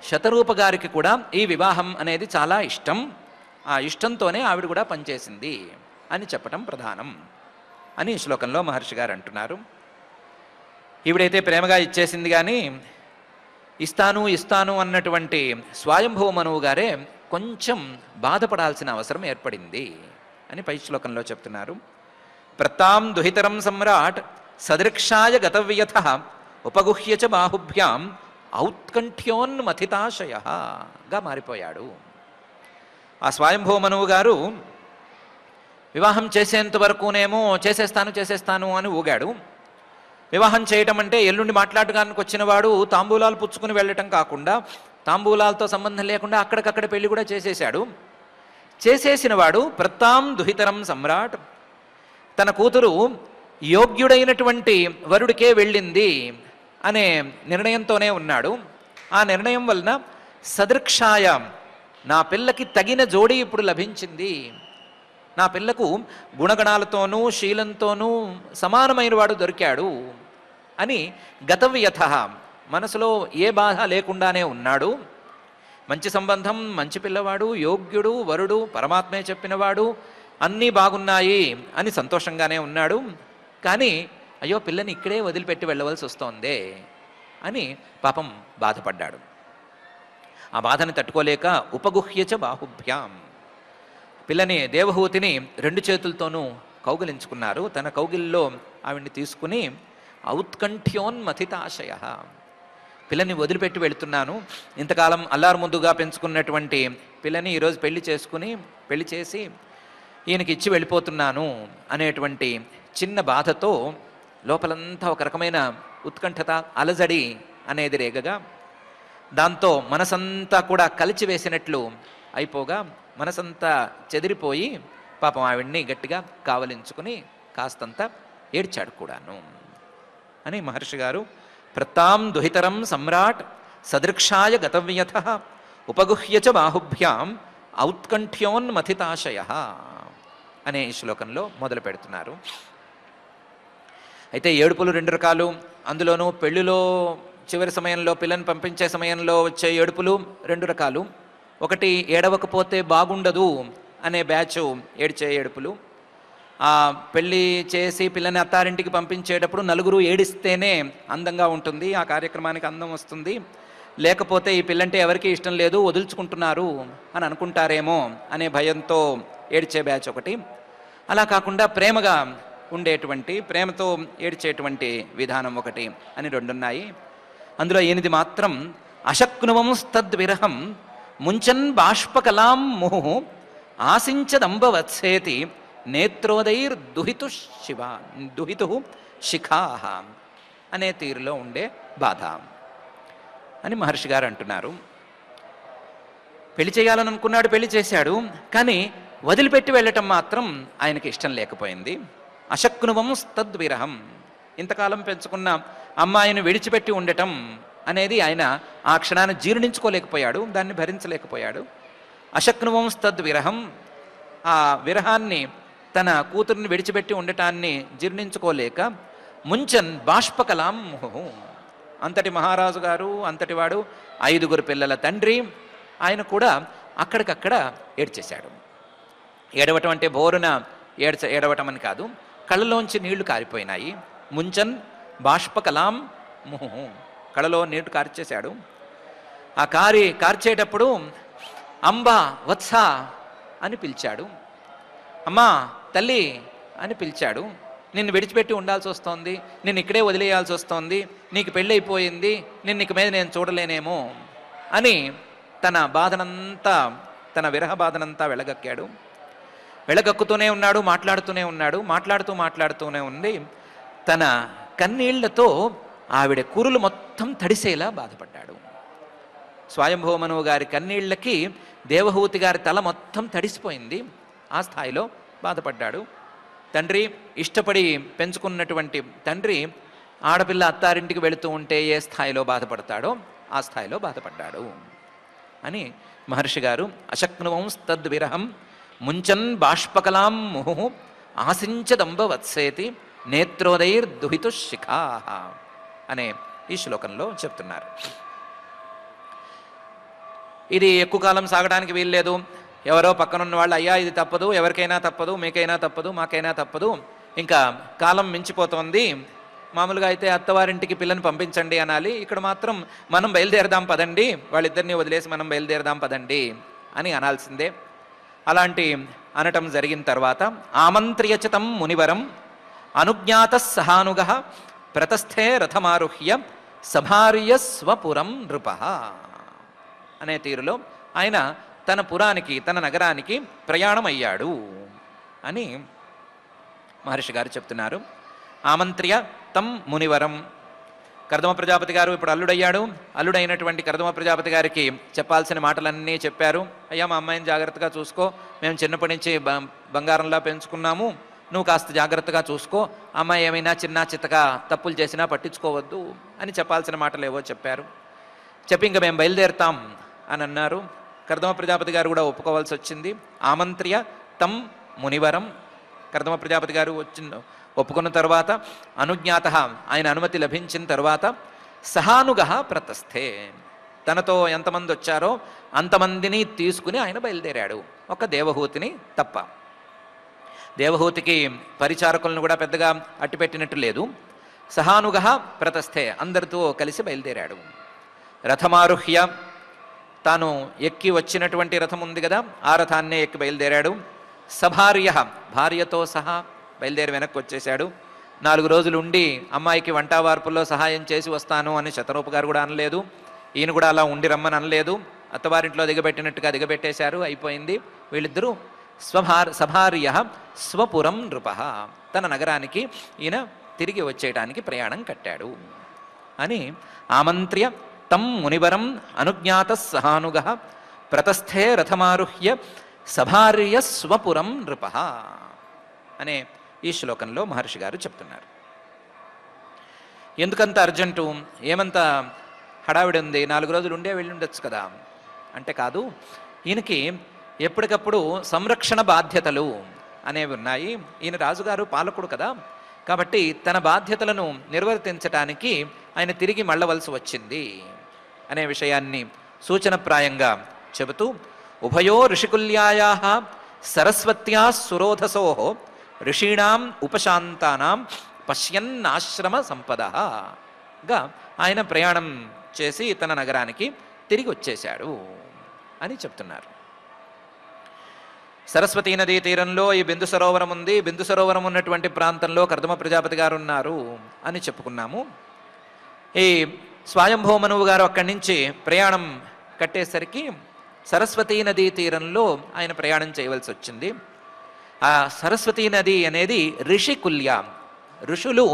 శతరూప గారికి కూడా ఈ వివాహం అనేది చాలా ఇష్టం, ఆ ఇష్టంతోనే ఆవిడ కూడా పనిచేసింది అని చెప్పటం ప్రధానం అని ఈ శ్లోకంలో మహర్షి గారు అంటున్నారు. ఈవిడైతే ప్రేమగా ఇచ్చేసింది, కానీ ఇస్తాను అన్నటువంటి స్వయంభవ మనువు గారే కొంచెం బాధపడాల్సిన అవసరం ఏర్పడింది అని పై శ్లోకంలో చెప్తున్నారు. ప్రతాం దుహితరం సమ్రాట్ సదృక్షాయ గతవ్యథ ఉపగుహ్య చ బాహుభ్యాం ఔత్కంఠ్యోన్మథితాశయగా మారిపోయాడు. ఆ స్వయంభవ మనువు గారు వివాహం చేసేంత వరకునేమో చేసేస్తాను అని ఊగాడు. వివాహం చేయటం అంటే ఎల్లుండి మాట్లాడడానికి వచ్చిన వాడు తాంబూలాలు పుచ్చుకుని వెళ్ళటం కాకుండా, తాంబూలాలతో సంబంధం లేకుండా అక్కడికక్కడ పెళ్లి కూడా చేసేశాడు. చేసేసిన వాడు ప్రతాం దుహితరం సమ్రాట్, తన కూతురు యోగ్యుడైనటువంటి వరుడికే వెళ్ళింది అనే నిర్ణయంతోనే ఉన్నాడు. ఆ నిర్ణయం వలన సదృక్షాయ, నా పిల్లకి తగిన జోడీ ఇప్పుడు లభించింది, నా పిల్లకు గుణగణాలతోనూ శీలంతోనూ సమానమైన వాడు దొరికాడు అని గతవ్యథ, మనసులో ఏ బాధ లేకుండానే ఉన్నాడు. మంచి సంబంధం, మంచి పిల్లవాడు, యోగ్యుడు, వరుడు, పరమాత్మే చెప్పినవాడు, అన్నీ బాగున్నాయి అని సంతోషంగానే ఉన్నాడు. కానీ అయ్యో పిల్లని ఇక్కడే వదిలిపెట్టి వెళ్ళవలసి వస్తోందే అని పాపం బాధపడ్డాడు. ఆ బాధని తట్టుకోలేక ఉపగుహ్యచ బాహుభ్యాం, పిల్లని దేవహూతిని రెండు చేతులతోనూ కౌగిలించుకున్నారు. తన కౌగిల్లో ఆవిడ్ని తీసుకుని ఔత్కంఠ్యోన్మథితాశయ, పిల్లని వదిలిపెట్టి వెళుతున్నాను, ఇంతకాలం అల్లారు ముద్దుగా పెంచుకున్నటువంటి పిల్లని ఈరోజు పెళ్లి చేసి ఈయనకి ఇచ్చి వెళ్ళిపోతున్నాను అనేటువంటి చిన్న బాధతో లోపలంతా ఒక రకమైన ఉత్కంఠత, అలజడి అనేది రేగగా, దాంతో మనసంతా కూడా కలిచివేసినట్లు అయిపోగా మనసంతా చెదిరిపోయి పాపం ఆవిడ్ని గట్టిగా కావలించుకుని కాస్తంత ఏడ్చాడు కూడాను అని మహర్షి గారు ప్రతాం దుహితరం సమ్రాట్ సదృక్షాయ గతవ్యథ ఉపగుహ్యచ బాహుభ్యాం ఔత్కంఠ్యోన్మథితాశయ అనే ఈ శ్లోకంలో మొదలు పెడుతున్నారు. అయితే ఏడుపులు రెండు రకాలు, అందులోనూ పెళ్లిలో చివరి సమయంలో పిల్లని పంపించే సమయంలో వచ్చే ఏడుపులు రెండు రకాలు. ఒకటి ఏడవకపోతే బాగుండదు అనే బ్యాచ్ ఏడ్చే ఏడుపులు. ఆ పెళ్ళి చేసి పిల్లని అత్తారింటికి పంపించేటప్పుడు నలుగురు ఏడిస్తేనే అందంగా ఉంటుంది, ఆ కార్యక్రమానికి అందం వస్తుంది, లేకపోతే ఈ పిల్లంటే ఎవరికీ ఇష్టం లేదు, వదులుచుకుంటున్నారు అని అనుకుంటారేమో అనే భయంతో ఏడ్చే బ్యాచ్ ఒకటి. అలా కాకుండా ప్రేమగా ఉండేటువంటి, ప్రేమతో ఏడ్చేటువంటి విధానం ఒకటి అని రెండున్నాయి. అందులో ఈయనది మాత్రం అశక్నువంస్తద్విరహం ముంచన్ బాష్పకలాం ముహు ఆశించదంబవత్సేతి నేత్రోదైర్దుహితు దుహితు శిఖా అనే తీరులో ఉండే బాధ అని మహర్షి గారు అంటున్నారు. పెళ్లి చేయాలని అనుకున్నాడు, పెళ్లి చేశాడు, కానీ వదిలిపెట్టి వెళ్ళటం మాత్రం ఆయనకి ఇష్టం లేకపోయింది. అశక్నువం తద్విరహం, ఇంతకాలం పెంచుకున్న అమ్మాయిని విడిచిపెట్టి ఉండటం అనేది ఆయన ఆ క్షణాన్ని జీర్ణించుకోలేకపోయాడు, దాన్ని భరించలేకపోయాడు. అశక్నువం తద్విరహం, ఆ విరహాన్ని, తన కూతుర్ని విడిచిపెట్టి ఉండటాన్ని జీర్ణించుకోలేక ముంచన్ బాష్పకలాం ముహు, అంతటి మహారాజు గారు, అంతటివాడు, 5 పిల్లల తండ్రి, ఆయన కూడా అక్కడికక్కడ ఏడ్చేశాడు. ఏడవటం అంటే బోరున ఏడవటం అని కాదు, కళ్ళలోంచి నీళ్లు కారిపోయినాయి. ముంచన్ బాష్పకలాం ముహు, కళ్ళలో నీళ్లు కార్చేశాడు. ఆ కార్చేటప్పుడు అంబా వత్స అని పిలిచాడు, అమ్మా తల్లి అని పిలిచాడు. నిన్ను విడిచిపెట్టి ఉండాల్సి వస్తోంది, నిన్ను ఇక్కడే వదిలేయాల్సి వస్తోంది, నీకు పెళ్ళైపోయింది, నిన్ను ఇక మీద నేను చూడలేనేమో అని తన బాధనంతా, తన విరహ బాధనంతా వెళ్ళగక్కాడు. వెళ్ళగక్కుతూనే ఉన్నాడు, మాట్లాడుతూనే ఉంది. తన కన్నీళ్లతో ఆవిడ కురులు మొత్తం తడిసేలా బాధపడ్డాడు. స్వయంభూమనువు గారి కన్నీళ్లకి దేవహూతి గారి తల మొత్తం తడిసిపోయింది. ఆ స్థాయిలో బాధపడ్డాడు. తండ్రి, ఇష్టపడి పెంచుకున్నటువంటి తండ్రి ఆడపిల్ల అత్తారింటికి వెళుతూ ఉంటే ఏ స్థాయిలో బాధపడతాడో ఆ స్థాయిలో బాధపడ్డాడు అని మహర్షి గారు అశక్నువం తద్విరహం ముంచన్ బాష్పకలాం ముహు ఆశించదంబవత్సేతి నేత్రోదైర్దుహితు శిఖా అనే ఈ శ్లోకంలో చెప్తున్నారు. ఇది ఎక్కువ కాలం సాగడానికి వీల్లేదు. ఎవరో పక్కనున్న వాళ్ళు, అయ్యా ఇది తప్పదు, ఎవరికైనా తప్పదు, మీకైనా తప్పదు, మాకైనా తప్పదు, ఇంకా కాలం మించిపోతోంది, మామూలుగా అయితే అత్తవారింటికి పిల్లని పంపించండి అనాలి, ఇక్కడ మాత్రం మనం బయలుదేరదాం పదండి, వాళ్ళిద్దరినీ వదిలేసి మనం బయలుదేరదాం పదండి అని అనాల్సిందే. అలాంటి అనటం జరిగిన తర్వాత ఆమంత్రియచితం మునివరం అనుజ్ఞాత సహానుగ ప్రతస్థే రథమారుహ్య సభార్య స్వపురం నృప అనే తీరులో ఆయన తన పురానికి, తన నగరానికి ప్రయాణమయ్యాడు అని మహర్షి గారు చెప్తున్నారు. ఆమంత్ర్య తం మునివరం, కర్దమ ప్రజాపతి గారు ఇప్పుడు అల్లుడయ్యాడు. అల్లుడైనటువంటి కర్దమ ప్రజాపతి గారికి చెప్పాల్సిన మాటలన్నీ చెప్పారు. అయ్యా, మా అమ్మాయిని జాగ్రత్తగా చూసుకో, మేము చిన్నప్పటి నుంచి బంగారంలా పెంచుకున్నాము, నువ్వు కాస్త జాగ్రత్తగా చూసుకో, అమ్మాయి ఏమైనా చిన్న చిత్తగా తప్పులు చేసినా పట్టించుకోవద్దు అని చెప్పాల్సిన మాటలు ఏవో చెప్పారు. చెప్పి ఇంకా మేము బయలుదేరుతాం అని అన్నారు. కర్దమ ప్రజాపతి గారు కూడా ఒప్పుకోవాల్సి వచ్చింది. ఆమంత్ర్య తం మునివరం, కర్దమ ప్రజాపతి గారు ఒప్పుకున్న తర్వాత అనుజ్ఞాత, ఆయన అనుమతి లభించిన తర్వాత సహానుగ ప్రతస్థే, తనతో ఎంతమంది వచ్చారో అంతమందిని తీసుకుని ఆయన బయలుదేరాడు, ఒక దేవహూతిని తప్ప. దేవహూతికి పరిచారకులను కూడా పెద్దగా అట్టిపెట్టినట్టు లేదు. సహానుగ ప్రతస్థే, అందరితో కలిసి బయలుదేరాడు. రథమారుహ్య, తాను ఎక్కి వచ్చినటువంటి రథం ఉంది కదా, ఆ రథాన్నే ఎక్కి బయలుదేరాడు. సభార్య, భార్యతో సహా బయలుదేరి వెనక్కి వచ్చేశాడు. 4 రోజులు ఉండి అమ్మాయికి వంటావార్పుల్లో సహాయం చేసి వస్తాను అని శతరూప గారు కూడా అనలేదు. ఈయన కూడా అలా ఉండి రమ్మని అనలేదు. అత్తవారింట్లో దిగబెట్టినట్టుగా దిగబెట్టేశారు, అయిపోయింది. వీళ్ళిద్దరూ సభార్య స్వపురం నృప, తన నగరానికి ఈయన తిరిగి వచ్చేయడానికి ప్రయాణం కట్టాడు అని ఆమంత్ర్య తం మునివరం అనుజ్ఞాత సహానుగ ప్రతస్థే రథమారుహ్య సభార్య స్వపురం నృప అనే ఈ శ్లోకంలో మహర్షి గారు చెప్తున్నారు. ఎందుకంత అర్జెంటు, ఏమంత హడావిడి ఉంది, 4 రోజులు ఉండే వెళ్ళి ఉండొచ్చు కదా అంటే కాదు, ఈయనకి ఎప్పటికప్పుడు సంరక్షణ బాధ్యతలు అనేవి ఉన్నాయి. ఈయన రాజుగారు పాలకుడు కదా, కాబట్టి తన బాధ్యతలను నిర్వర్తించటానికి ఆయన తిరిగి మళ్ళవలసి వచ్చింది అనే విషయాన్ని సూచనప్రాయంగా చెబుతూ ఉభయో ఋషికుల్యాయా సరస్వత్యా సురోధసో ఋషీణాం ఉపశాంతానాం పశ్యన్నాశ్రమ సంపదగా ఆయన ప్రయాణం చేసి తన నగరానికి తిరిగి వచ్చేశాడు అని చెప్తున్నారు. సరస్వతీ నదీ తీరంలో ఈ బిందు సరోవరం ఉంది. బిందు సరోవరం ఉన్నటువంటి ప్రాంతంలో కర్దమ ప్రజాపతి గారు ఉన్నారు అని చెప్పుకున్నాము. ఈ స్వయంభూమనువు గారు అక్కడి నుంచి ప్రయాణం కట్టేసరికి సరస్వతీ నదీ తీరంలో ఆయన ప్రయాణం చేయవలసి వచ్చింది. ఆ సరస్వతీ నది అనేది ఋషికుల్య. ఋషులు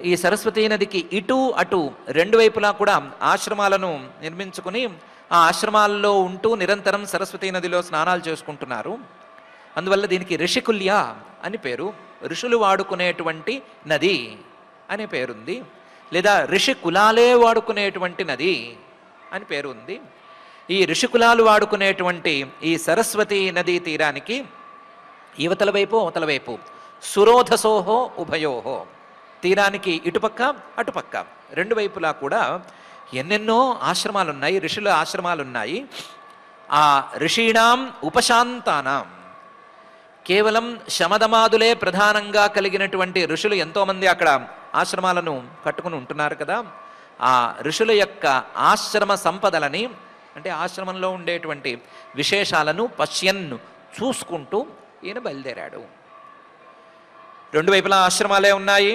ఈ సరస్వతీ నదికి ఇటు అటు రెండు వైపులా కూడా ఆశ్రమాలను నిర్మించుకుని ఆ ఆశ్రమాల్లో ఉంటూ నిరంతరం సరస్వతీ నదిలో స్నానాలు చేసుకుంటున్నారు. అందువల్ల దీనికి ఋషికుల్య అని పేరు. ఋషులు వాడుకునేటువంటి నది అనే పేరుంది. లేదా ఋషి కులాలే వాడుకునేటువంటి నది అని పేరు ఉంది. ఈ ఋషికులాలు వాడుకునేటువంటి ఈ సరస్వతీ నదీ తీరానికి యువతల వైపు అవతల వైపు సురోధసోహో ఉభయోహో, తీరానికి ఇటుపక్క అటుపక్క రెండు వైపులా కూడా ఎన్నెన్నో ఆశ్రమాలున్నాయి, ఋషుల ఆశ్రమాలున్నాయి. ఆ ఋషీణాం ఉపశాంతానాం, కేవలం శమదమాదులే ప్రధానంగా కలిగినటువంటి ఋషులు ఎంతోమంది అక్కడ ఆశ్రమాలను కట్టుకుని ఉంటున్నారు కదా. ఆ ఋషుల యొక్క ఆశ్రమ సంపదలని, అంటే ఆశ్రమంలో ఉండేటువంటి విశేషాలను పశ్యన్ను చూసుకుంటూ ఈయన బయలుదేరాడు. రెండు వైపులా ఆశ్రమాలే ఉన్నాయి.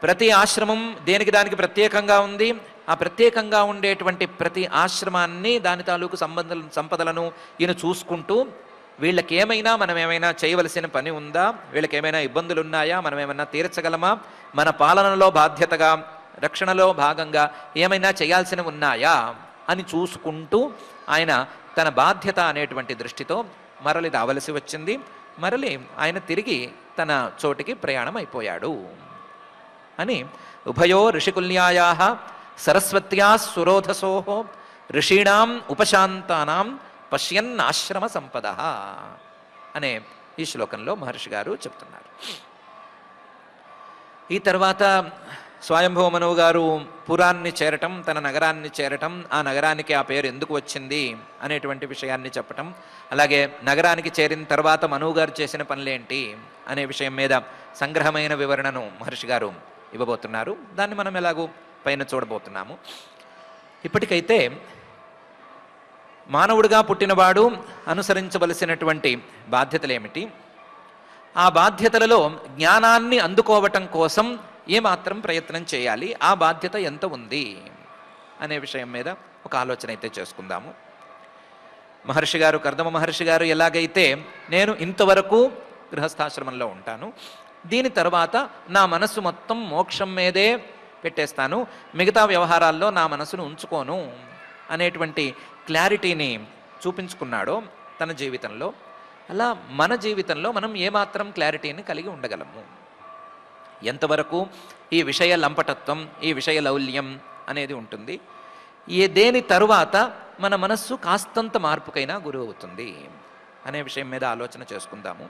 ప్రతి ఆశ్రమం దేనికి దానికి ప్రత్యేకంగా ఉంది. ఆ ప్రత్యేకంగా ఉండేటువంటి ప్రతి ఆశ్రమాన్ని, దాని తాలూకు సంపదలను ఈయన చూసుకుంటూ, వీళ్ళకి ఏమైనా మనం ఏమైనా చేయవలసిన పని ఉందా, వీళ్ళకి ఏమైనా ఇబ్బందులు ఉన్నాయా, మనం ఏమైనా తీర్చగలమా, మన పాలనలో బాధ్యతగా రక్షణలో భాగంగా ఏమైనా చేయాల్సినవి ఉన్నాయా అని చూసుకుంటూ ఆయన తన బాధ్యత అనేటువంటి దృష్టితో మరలి రావలసి వచ్చింది. మరలి ఆయన తిరిగి తన చోటికి ప్రయాణం అయిపోయాడు అని ఉభయో ఋషికుల్యాయా సరస్వత్యా సురోధసోహో ఋషీణాం ఉపశాంతానాం పశ్యన్నాశ్రమ సంపద అనే ఈ శ్లోకంలో మహర్షి గారు చెప్తున్నారు. ఈ తర్వాత స్వయంభవ మనువు గారు పురాన్ని చేరటం, తన నగరాన్ని చేరటం, ఆ నగరానికి ఆ పేరు ఎందుకు వచ్చింది అనేటువంటి విషయాన్ని చెప్పటం, అలాగే నగరానికి చేరిన తర్వాత మనువు గారు చేసిన పనులేంటి అనే విషయం మీద సంగ్రహమైన వివరణను మహర్షి గారు ఇవ్వబోతున్నారు. దాన్ని మనం ఎలాగూ పైన చూడబోతున్నాము. ఇప్పటికైతే మానవుడిగా పుట్టినవాడు అనుసరించవలసినటువంటి బాధ్యతలేమిటి, ఆ బాధ్యతలలో జ్ఞానాన్ని అందుకోవటం కోసం ఏమాత్రం ప్రయత్నం చేయాలి, ఆ బాధ్యత ఎంత ఉంది అనే విషయం మీద ఒక ఆలోచన అయితే చేసుకుందాము. మహర్షి గారు, కర్దమ మహర్షి గారు ఎలాగైతే నేను ఇంతవరకు గృహస్థాశ్రమంలో ఉంటాను, దీని తర్వాత నా మనస్సు మొత్తం మోక్షం మీదే పెట్టేస్తాను, మిగతా వ్యవహారాల్లో నా మనసును ఉంచుకోను అనేటువంటి క్లారిటీని చూపించుకున్నాడో తన జీవితంలో, అలా మన జీవితంలో మనం ఏమాత్రం క్లారిటీని కలిగి ఉండగలము, ఎంతవరకు ఈ విషయ లంపటత్వం, ఈ విషయ లౌల్యం అనేది ఉంటుంది, దేని తరువాత మన మనస్సు కాస్తంత మార్పుకైనా గురి అవుతుంది అనే విషయం మీద ఆలోచన చేసుకుందాము.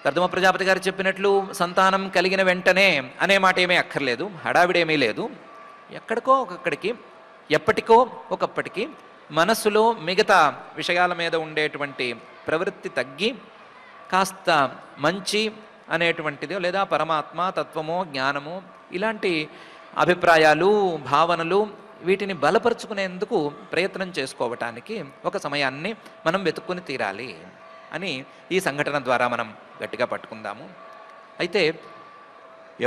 కర్దమ ప్రజాపతి గారు చెప్పినట్లు సంతానం కలిగిన వెంటనే అనే మాట ఏమీ అక్కర్లేదు, హడావిడేమీ లేదు. ఎక్కడికో ఒకక్కడికి, ఎప్పటికో ఒకప్పటికి మనస్సులో మిగతా విషయాల మీద ఉండేటువంటి ప్రవృత్తి తగ్గి కాస్త మంచి అనేటువంటిదో లేదా పరమాత్మ తత్వమో జ్ఞానమో ఇలాంటి అభిప్రాయాలు, భావనలు వీటిని బలపరుచుకునేందుకు ప్రయత్నం చేసుకోవటానికి ఒక సమయాన్ని మనం వెతుక్కుని తీరాలి అని ఈ సంఘటన ద్వారా మనం గట్టిగా పట్టుకుందాము. అయితే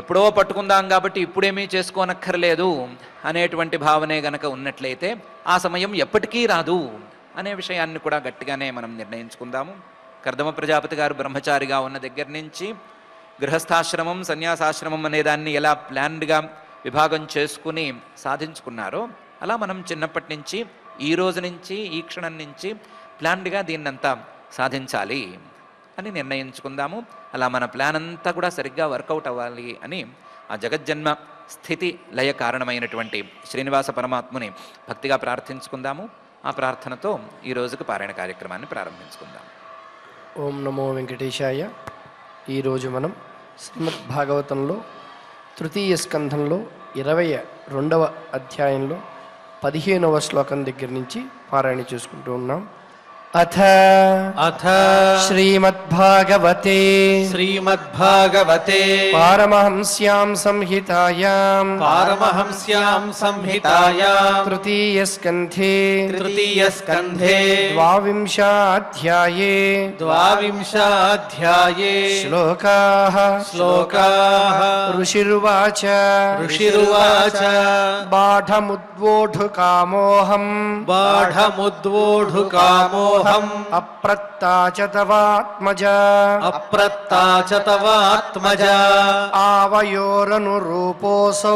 ఎప్పుడో పట్టుకుందాం కాబట్టి ఇప్పుడేమీ చేసుకోనక్కర్లేదు అనేటువంటి భావనే గనక ఉన్నట్లయితే ఆ సమయం ఎప్పటికీ రాదు అనే విషయాన్ని కూడా గట్టిగానే మనం నిర్ణయించుకుందాము. కర్దమ ప్రజాపతి గారు బ్రహ్మచారిగా ఉన్న దగ్గర నుంచి గృహస్థాశ్రమం, సన్యాసాశ్రమం అనే దాన్ని ఎలా ప్లాన్డ్గా విభాగం చేసుకుని సాధించుకున్నారో అలా మనం చిన్నప్పటి నుంచి, ఈ రోజు నుంచి, ఈ క్షణం నుంచి ప్లాన్డ్గా దీన్నంతా సాధించాలి అని నిర్ణయించుకుందాము. అలా మన ప్లాన్ అంతా కూడా సరిగ్గా వర్కౌట్ అవ్వాలి అని ఆ జగజ్జన్మ స్థితి లయ కారణమైనటువంటి శ్రీనివాస పరమాత్ముని భక్తిగా ప్రార్థించుకుందాము. ఆ ప్రార్థనతో ఈ రోజుకు పారాయణ కార్యక్రమాన్ని ప్రారంభించుకుందాం. ఓం నమో వెంకటేశాయ. ఈరోజు మనం శ్రీమద్ భాగవతంలో తృతీయ స్కంధంలో 22వ అధ్యాయంలో 15వ శ్లోకం దగ్గర నుంచి పారాయణ చేసుకుంటూ ఉన్నాం. अथ अथ श्रीमद्भागवते श्रीमद्भागवते पारमहंस्यां संहितायां पारमहंस्यां संहितायां तृतीयस्कन्धे तृतीयस्कन्धे द्वाविंशाध्याये द्वाविंशाध्याये श्लोकाः ऋषिरुवाच ऋषिरुवाच बाढमुद्वोढुकामोऽहम् बाढमुद्वोढुकामोऽहम् अप्रत्ता च तवात्मजा अप्रत्ता च तवात्मजा आवयोरनुरूपोऽसौ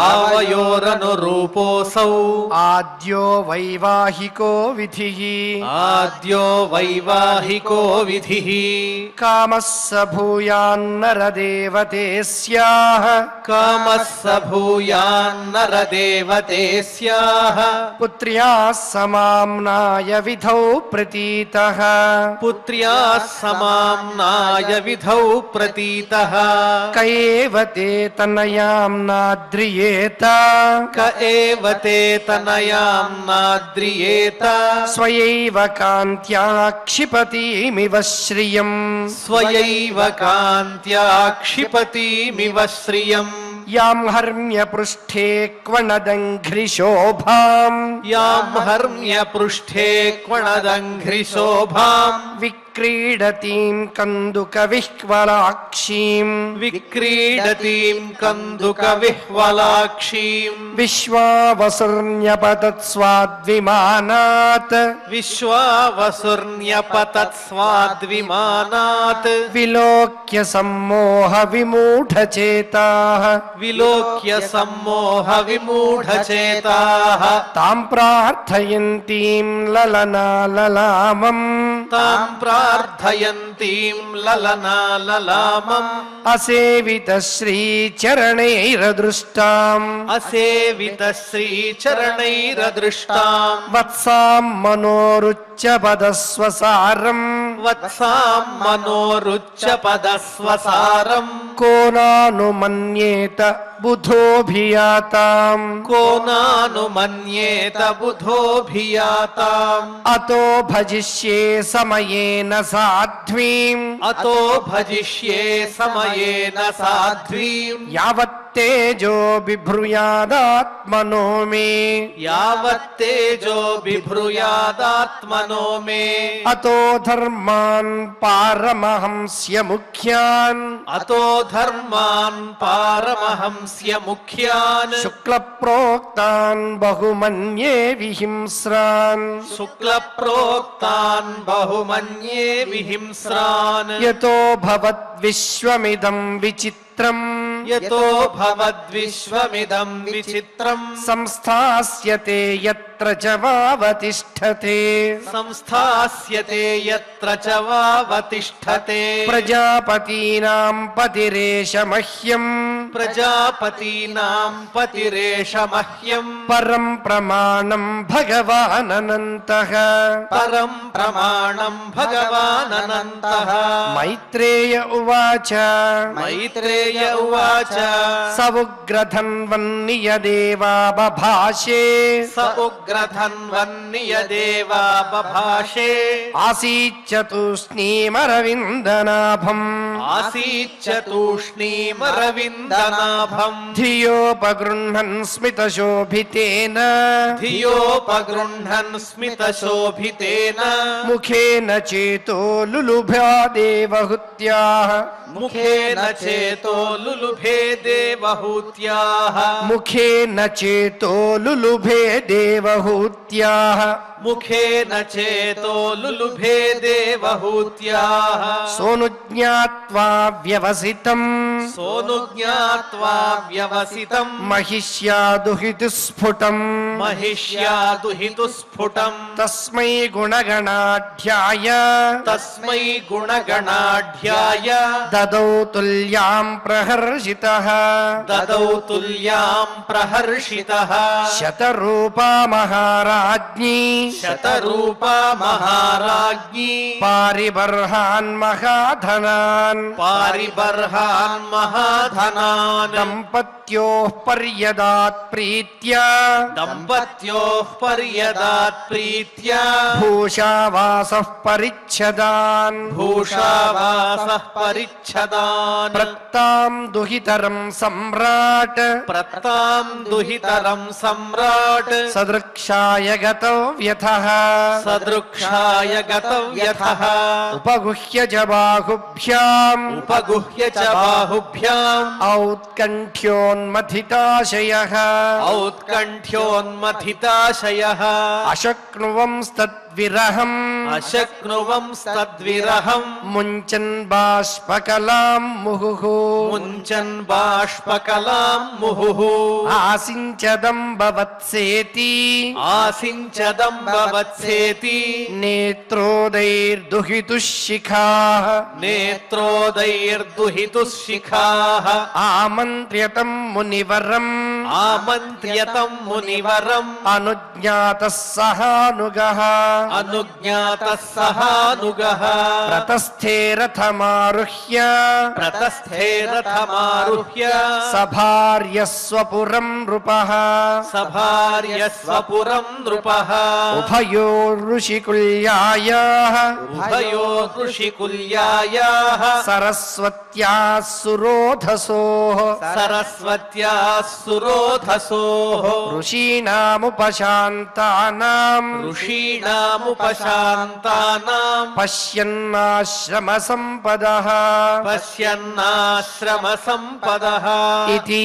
आवयोरनुरूपोऽसौ आद्यो वैवाहिको विधिः आद्यो वैवाहिको विधिः कामः स भूयान्नरदेवते स्याः कामः स भूयान्नरदेवते स्याः पुत्र्याः समाम्नाय विधौ प्रतीतः पुत्र्याः समाम्नाय विधौ प्रतीतः क एव ते तनयाम्नाद्रियेत क एव ते तनयाम्नाद्रियेत स्वयैव कान्त्या क्षिपतीमिव श्रियम् स्वयैव कान्त्या क्षिपतीमिव श्रियम् यां हर्म्यपृष्ठे क्वणदङ्घ्रिशोभाम् यां हर्म्यपृष्ठे क्वणदङ्घ्रिशोभाम् विक्रीडतीं कन्दुकविह्वलाक्षीम् विक्रीडतीं कन्दुकविह्वलाक्षीम् विश्वावसुर्न्यपतत्स्वाद्विमानात् विश्वावसुर्न्यपतत्स्वाद्विमानात् विलोक्य सम्मोहविमूढचेताः विलोक्य सम्मोहविमूढचेताः तां प्रार्थयन्तीं ललनाललामम् तां प्रार्थयन्तीं ललनाललामम् असेवितश्रीचरणैरदृष्टाम् असेवितश्रीचरणैरदृष्टाम् वत्सां मनोरुच्चपदस्वसारम् वत्सां मनोरुच्चपदस्वसारम् को नानुमन्येत बुधोऽभियाताम् को नानुमन्येत बुधोऽभियाताम् अतो भजिष्ये समयेन साध्वीम् अतो भजिष्ये समयेन साध्वीम् यावत्तेजो बिभ्रूयादात्मनो मे यावत्तेजो बिभ्रूयादात्मनो मे अतो धर्मान् पारमहंस्य मुख्यान् अतो धर्मान् पारमहंस्य मुख्यान् शुक्लप्रोक्तान् बहुमन्ये विहिंस्रान् शुक्लप्रोक्तान् बहुमन्ये विहिंस्रान् यतो भवद्विश्वमिदं विचित्रम् यतो भवद्विश्वमिदं विचित्रम् संस्थास्यते यत्र च वावतिष्ठते संस्थास्यते यत्र च वावतिष्ठते प्रजापतीनां पतिरेष मह्यम् प्रजापतीनां पतिरेष मह्यम् परं प्रमाणं भगवाननन्तः परं प्रमाणं भगवाननन्तः मैत्रेय उवाच मैत्रेय उवाच स उग्रधन्वन्नियदेवा बभाषे स उग्रधन्वन्नियदेवा बभाषे आसीच्चतूष्णीमरविन्दनाभम् आसीच्चतूष्णीमरविन्दनाभम् धियोपगृह्णन् स्मितशोभितेन धियोपगृह्णन् स्मितशोभितेन मुखेन चेतो लुलुभ्या देवहूत्याः मुखेन चेतो लुलुभे देवहूत्याः मुखेन चेतो लुलुभे देवहूत्याः मुखेन चेतो लुलुभे देवहूत्याः सोऽनुज्ञात्वा व्यवसितम् सोऽनुज्ञात्वा व्यवसितम् महिष्या दुहितुस्फुटम् महिष्या दुहितुस्फुटम् तस्मै गुणगणाढ्याय तस्मै गुणगणाढ्याय దదౌ తుల్యాం ప్రహర్షితః దదౌ తుల్యాం ప్రహర్షితః శతరూపా మహారాజ్ఞీ శతరూపా మహారాజ్ఞీ పారిబర్హాన్ మహాధనాన్ పారిబర్హాన్ మహాధనాన్ దంపత్యోః పర్యదాత్ ప్రీత్యా దంపత్యోః పర్యదాత్ ప్రీత్యా భూషావాసః పరిచ్ఛదాన్ భూషావాసః పరిచ్ఛదాన్ ప్రత్తాం దుహితరం సమ్రాట్ ప్రత్తాం దుహితరం సమ్రాట్ సదృక్షాయ గతవ్యథః సదృక్షాయ గతవ్యథః ఉపగుహ్య చ బాహుభ్యాం ఉపగుహ్య చ బాహుభ్యాం ఔత్కంఠ్యోన్మథితాశయః ఔత్కంఠ్యోన్మథితాశయః అశక్నువంస్తద్విరహం అశక్నువంస్తద్విరహం ముంచన్ బాష్పకలాం ముహుః ముంచన్ బాష్పకలాం ముహుః ఆసించదంబవత్సేతి ఆసించదంబవత్సేతి నేత్రోదైర్దుహితుశిఖాః నేత్రోదైర్దుహితుశిఖాః ఆమంత్ర్యతం మునివరం ఆమంత్ర్యతం మునివరం అనుజ్ఞాతః సహానుగః అనుజ్ఞాతః సహానుగః ప్రతస్థే రథమారుహ్య ప్రతస్థే రథమారుహ్య సభార్యస్వపురం నృపః సభార్యస్వపురం నృపః ఉభయోర్ఋషికుల్యాయాః ఉభయో ఋషికుల్యాయాః సరస్వత్యాः సురోధసోః సరస్వత్యాः సురోధసోః ఋషీణాముపశాంతానాం ఋషీణాముపశాంతానాం పశ్యన్నాశ్రమ సంపదః పశ్యన్నాశ్రమ సంపదః ఇతి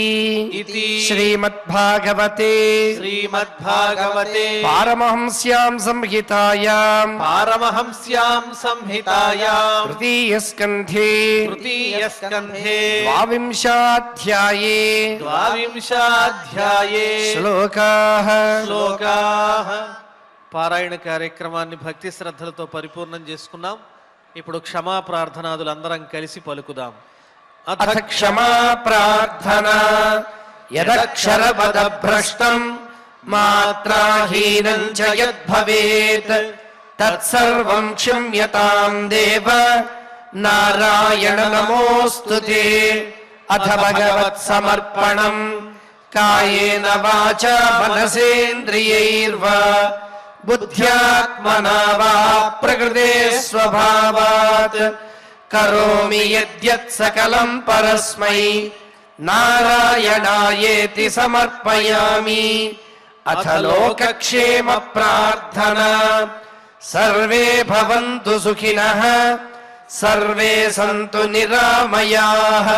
ఇతి శ్రీమద్భాగవతే శ్రీమద్భాగవతే పారమహంస్యాం సంహితాయాం పారమహంస్యాం సంహితాయాం తృతీయస్కంధే తృతీయస్కంధే ద్వావింశాధ్యాయే ద్వావింశాధ్యాయే శ్లోకాః శ్లోకాః. పారాయణ కార్యక్రమాన్ని భక్తి శ్రద్ధలతో పరిపూర్ణం చేసుకున్నాం. ఇప్పుడు క్షమా ప్రార్థనాదులు అందరం కలిసి పలుకుదాం. అథ క్షమా ప్రార్థనా యదక్షరపదభ్రష్టం మాత్రాహీనం చ యద్భవేత్ తత్సర్వం క్షమ్యతాం దేవ నారాయణ నమోస్తుతే. అథ భగవత్ సమర్పణం కాయేన వాచా మనసేంద్రియైర్వా బుద్ధ్యాత్మనా వా ప్రకృతే స్వభావాత్ కరోమి యద్యత్ సకలం పరస్మై నారాయణాయేతి సమర్పయామి. అథ లోకక్షేమ ప్రార్థనా సర్వే భవంతు సుఖినః సర్వే సంతు నిరామయాః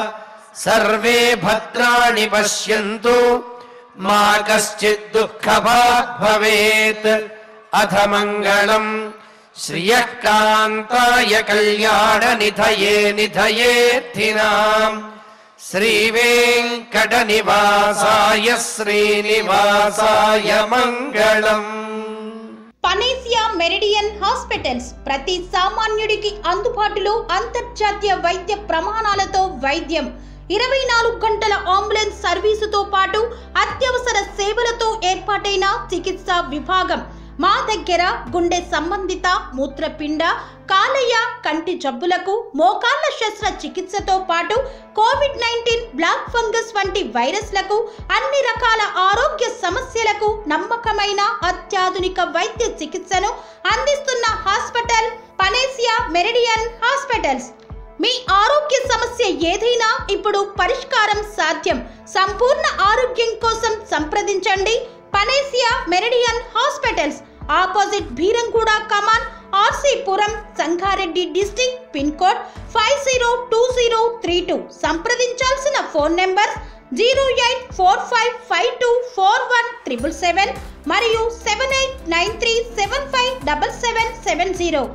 సర్వే భద్రాణి పశ్యంతు మా కశ్చిద్ దుఃఖభాగ్ భవేత్. అథ మంగళం శ్రియః కాంతాయ కళ్యాణ నిధయే నిధయేర్థినాం శ్రీవేంకట నివాసాయ శ్రీనివాసాయ మంగళం. పనేసియా మెరిడియన్ హాస్పిటల్స్ ప్రతి సామాన్యుడికి అందుబాటులో అంతర్జాతీయ వైద్య ప్రమాణాలతో వైద్యం, 24 గంటల అంబులెన్స్ సర్వీసుతో పాటు అత్యవసర సేవలతో ఏర్పాటైన చికిత్సా విభాగం. మా దగ్గర గుండె సంబంధిత, మూత్రపిండ, కాలేయ, కంటి జబ్బులకు, మోకాళ్ల శస్త్ర చికిత్సతో పాటు కోవిడ్-19, బ్లాక్ ఫంగస్ వంటి వైరస్లకు, అన్ని రకాల ఆరోగ్య సమస్యలకు నమ్మకమైన అత్యాధునిక వైద్య చికిత్సను అందిస్తున్న హాస్పిటల్ పనేసియా మెరిడియన్ హాస్పిటల్స్. మీ ఆరోగ్య సమస్య ఏదైనా ఇప్పుడు పరిష్కారం సాధ్యం. సంపూర్ణ ఆరోగ్యం కోసం సంప్రదించండి Panacea Meridian hospitals. Opposite Bheeramguda కమాన్, RC Puram, Sangareddy district. Pin code 502032. సంప్రదించాల్సిన ఫోన్ నెంబర్ 0845524177 మరియు 7893757770.